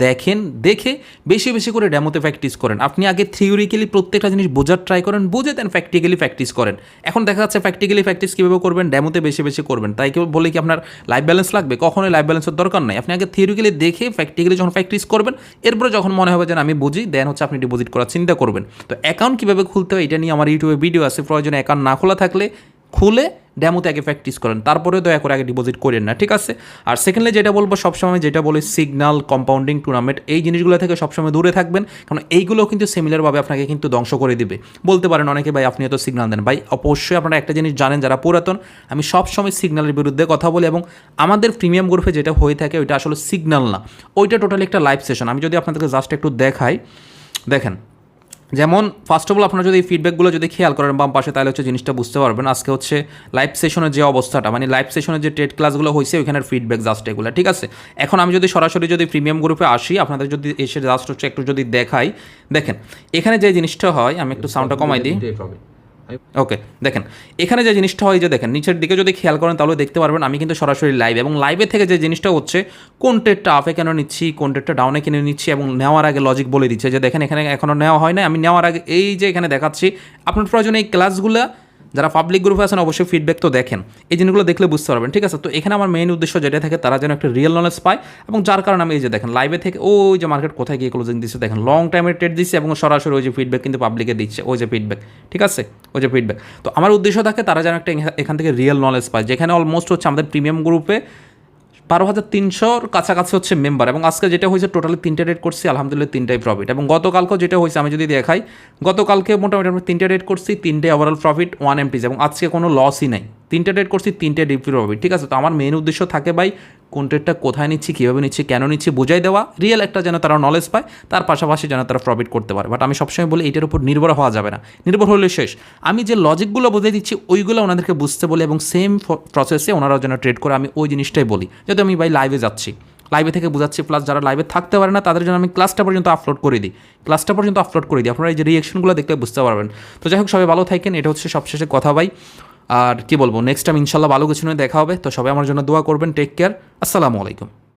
দেখে বেশি বেশি করে ডেমোতে প্র্যাকটিস করেন। আপনি আগে থিওরিক্যালি প্রত্যেকটা জিনিস বোঝার ট্রাই করেন, বুঝে দেন প্র্যাকটিক্যালি প্র্যাকটিস করেন। এখন দেখা যাচ্ছে প্র্যাকটিক্যালি প্র্যাকটিস কীভাবে করবেন, ডেমোতে বেশি বেশি করবেন। তাই কেউ বলে কি আপনার লাইফ ব্যালেন্স লাগবে? কখনোই লাইফ ব্যালেন্সের দরকার নাই। আপনি আগে থিওরিক্যালি দেখে প্র্যাকটিক্যালি যখন প্র্যাকটিস করবেন, এরপরে যখন মনে হবে যে আমি বুঝি, দেন হচ্ছে আপনি ডিপোজিট করার চিন্তা করবেন। তো অ্যাকাউন্ট কীভাবে খুলতে হয় এটা নিয়ে আমার ইউটিউবে ভিডিও আছে, প্রয়োজনে অ্যাকাউন্ট না খোলা থাকলে খুলে ডেমোতে আগে প্র্যাকটিস করেন, তারপরে দয়া করে আগে ডিপোজিট করেন না, ঠিক আছে? আর সেকেন্ডলি যেটা বলবো, সবসময় যেটা বলি, সিগন্যাল, কম্পাউন্ডিং, টুর্নামেন্ট, এই জিনিসগুলো থেকে সবসময় দূরে থাকবেন, কারণ এইগুলো কিন্তু সিমিলারভাবে আপনাকে কিন্তু ধ্বংস করে দিবে। বলতে পারেন অনেকে, ভাই আপনি এত সিগন্যাল দেন। ভাই অবশ্যই আপনারা একটা জিনিস জানেন, যারা পুরাতন, আমি সবসময় সিগন্যালের বিরুদ্ধে কথা বলি। এবং আমাদের প্রিমিয়াম গ্রুপে যেটা হয়ে থাকে ওইটা আসলে সিগন্যাল না, ওইটা টোটালি একটা লাইভ সেশন। আমি যদি আপনাদেরকে জাস্ট একটু দেখাই, দেখেন, যেমন ফার্স্ট অফ অল আপনারা যদি এই ফিডব্যাকগুলো যদি খেয়াল করেন বাম পাশে, তাহলে হচ্ছে জিনিসটা বুঝতে পারবেন। আজকে হচ্ছে লাইভ সেশনের যে অবস্থাটা, মানে লাইভ সেশনের যে ট্রেড ক্লাসগুলো হয়েছে ওইখানের ফিডব্যাক জাস্ট এগুলো, ঠিক আছে? এখন আমি যদি সরাসরি যদি প্রিমিয়াম গ্রুপে আসি, আপনাদের যদি এসে জাস্ট হচ্ছে একটু যদি দেখাই, দেখেন এখানে যে জিনিসটা হয়, আমি একটু সাউন্ডটা কমাই দিই। ওকে, দেখেন এখানে যে জিনিসটা হয়, যে দেখেন নিচের দিকে যদি খেয়াল করেন তাহলে দেখতে পারবেন আমি কিন্তু সরাসরি লাইভ, এবং লাইভে থেকে যে জিনিসটা হচ্ছে কোন ট্রেডটা আপে কেন নিচ্ছি, কোন ট্রেডটা ডাউনে কিনে নিচ্ছি, এবং নেওয়ার আগে লজিক বলে দিচ্ছে যে দেখেন এখানে এখনও নেওয়া হয় না, আমি নেওয়ার আগে এই যে এখানে দেখাচ্ছি। আপনার প্রয়োজনে এই ক্লাসগুলো যারা পাবলিক গ্রুপে আছেন অবশ্যই ফিডব্যাক তো দেখেন, এই জিনিসগুলো দেখলে বুঝতে পারবেন, ঠিক আছে? তো এখানে আমার মেইন উদ্দেশ্য যেটা থাকে, তারা যেন একটা রিয়েল নলেজ পায়, এবং যার কারণে আমি এই যে দেখেন লাইভে থেকে ওই যে মার্কেট কোথায় গিয়ে ক্লোজিং দিচ্ছে, দেখেন লং টাইমের ট্রেড দিচ্ছে, এবং সরাসরি ওই যে ফিডব্যাক কিন্তু পাবলিকে দিচ্ছে, ওই যে ফিডব্যাক, ঠিক আছে? ওই যে ফিডব্যাক। তো আমার উদ্দেশ্য থাকে তারা যেন একটা এখান থেকে রিয়েল নলেজ পায়, যেখানে অলমোস্ট হচ্ছে আমাদের প্রিমিয়াম গ্রুপে 12,300-র কাছাকাছি হচ্ছে মেম্বার। এবং আজকে যেটা হয়েছে টোটালি 3টে রেট করছি, আলহামদুলিল্লাহ 3টাই প্রফিট। এবং গতকালকেও যেটা হয়েছে আমি যদি দেখাই, গতকালকে মোটামুটি আমরা 3টে রেট করছি, 3টে ওভারঅল প্রফিট, 1 MTs, এবং আজকে কোনো লসই নাই। 3টে রেট করছি, 3টে ডিপ প্রফিট, ঠিক আছে? তো আমার মেইন উদ্দেশ্য থাকে ভাই, কোন ট্রেডটা কোথায় নিচ্ছি, কীভাবে নিচ্ছি, কেন নিচ্ছি বোঝাই দেওয়া, রিয়েল একটা যেন তারা নলেজ পায়, তার পাশাপাশি যেন তারা প্রফিট করতে পারে। বাট আমি সবসময় বলি এটার উপর নির্ভর হওয়া যাবে না, নির্ভর হলে শেষ। আমি যে লজিকগুলো বুঝিয়ে দিচ্ছি ওইগুলো ওনাদেরকে বুঝতে বলি, এবং সেম প্রসেসে ওনারাও যেন ট্রেড করে, আমি ওই জিনিসটাই বলি। যদি আমি ভাই লাইভে যাচ্ছি, লাইভে থেকে বোঝাচ্ছি, প্লাস যারা লাইভে থাকতে পারে না তাদের জন্য আমি ক্লাসটা পর্যন্ত আপলোড করে দিই, আপনারা এই যে রিয়েকশনগুলো দেখলে বুঝতে পারবেন। তো যাই হোক, সবাই ভালো থাকেন, এটা হচ্ছে সবশেষে কথা ভাই। আর কি বলবো, নেক্সট টাইম ইনশাল্লাহ ভালো কিছু নিয়ে দেখা হবে। তো সবাই আমার জন্য দোয়া করবেন। টেক কেয়ার, আসসালামু আলাইকুম।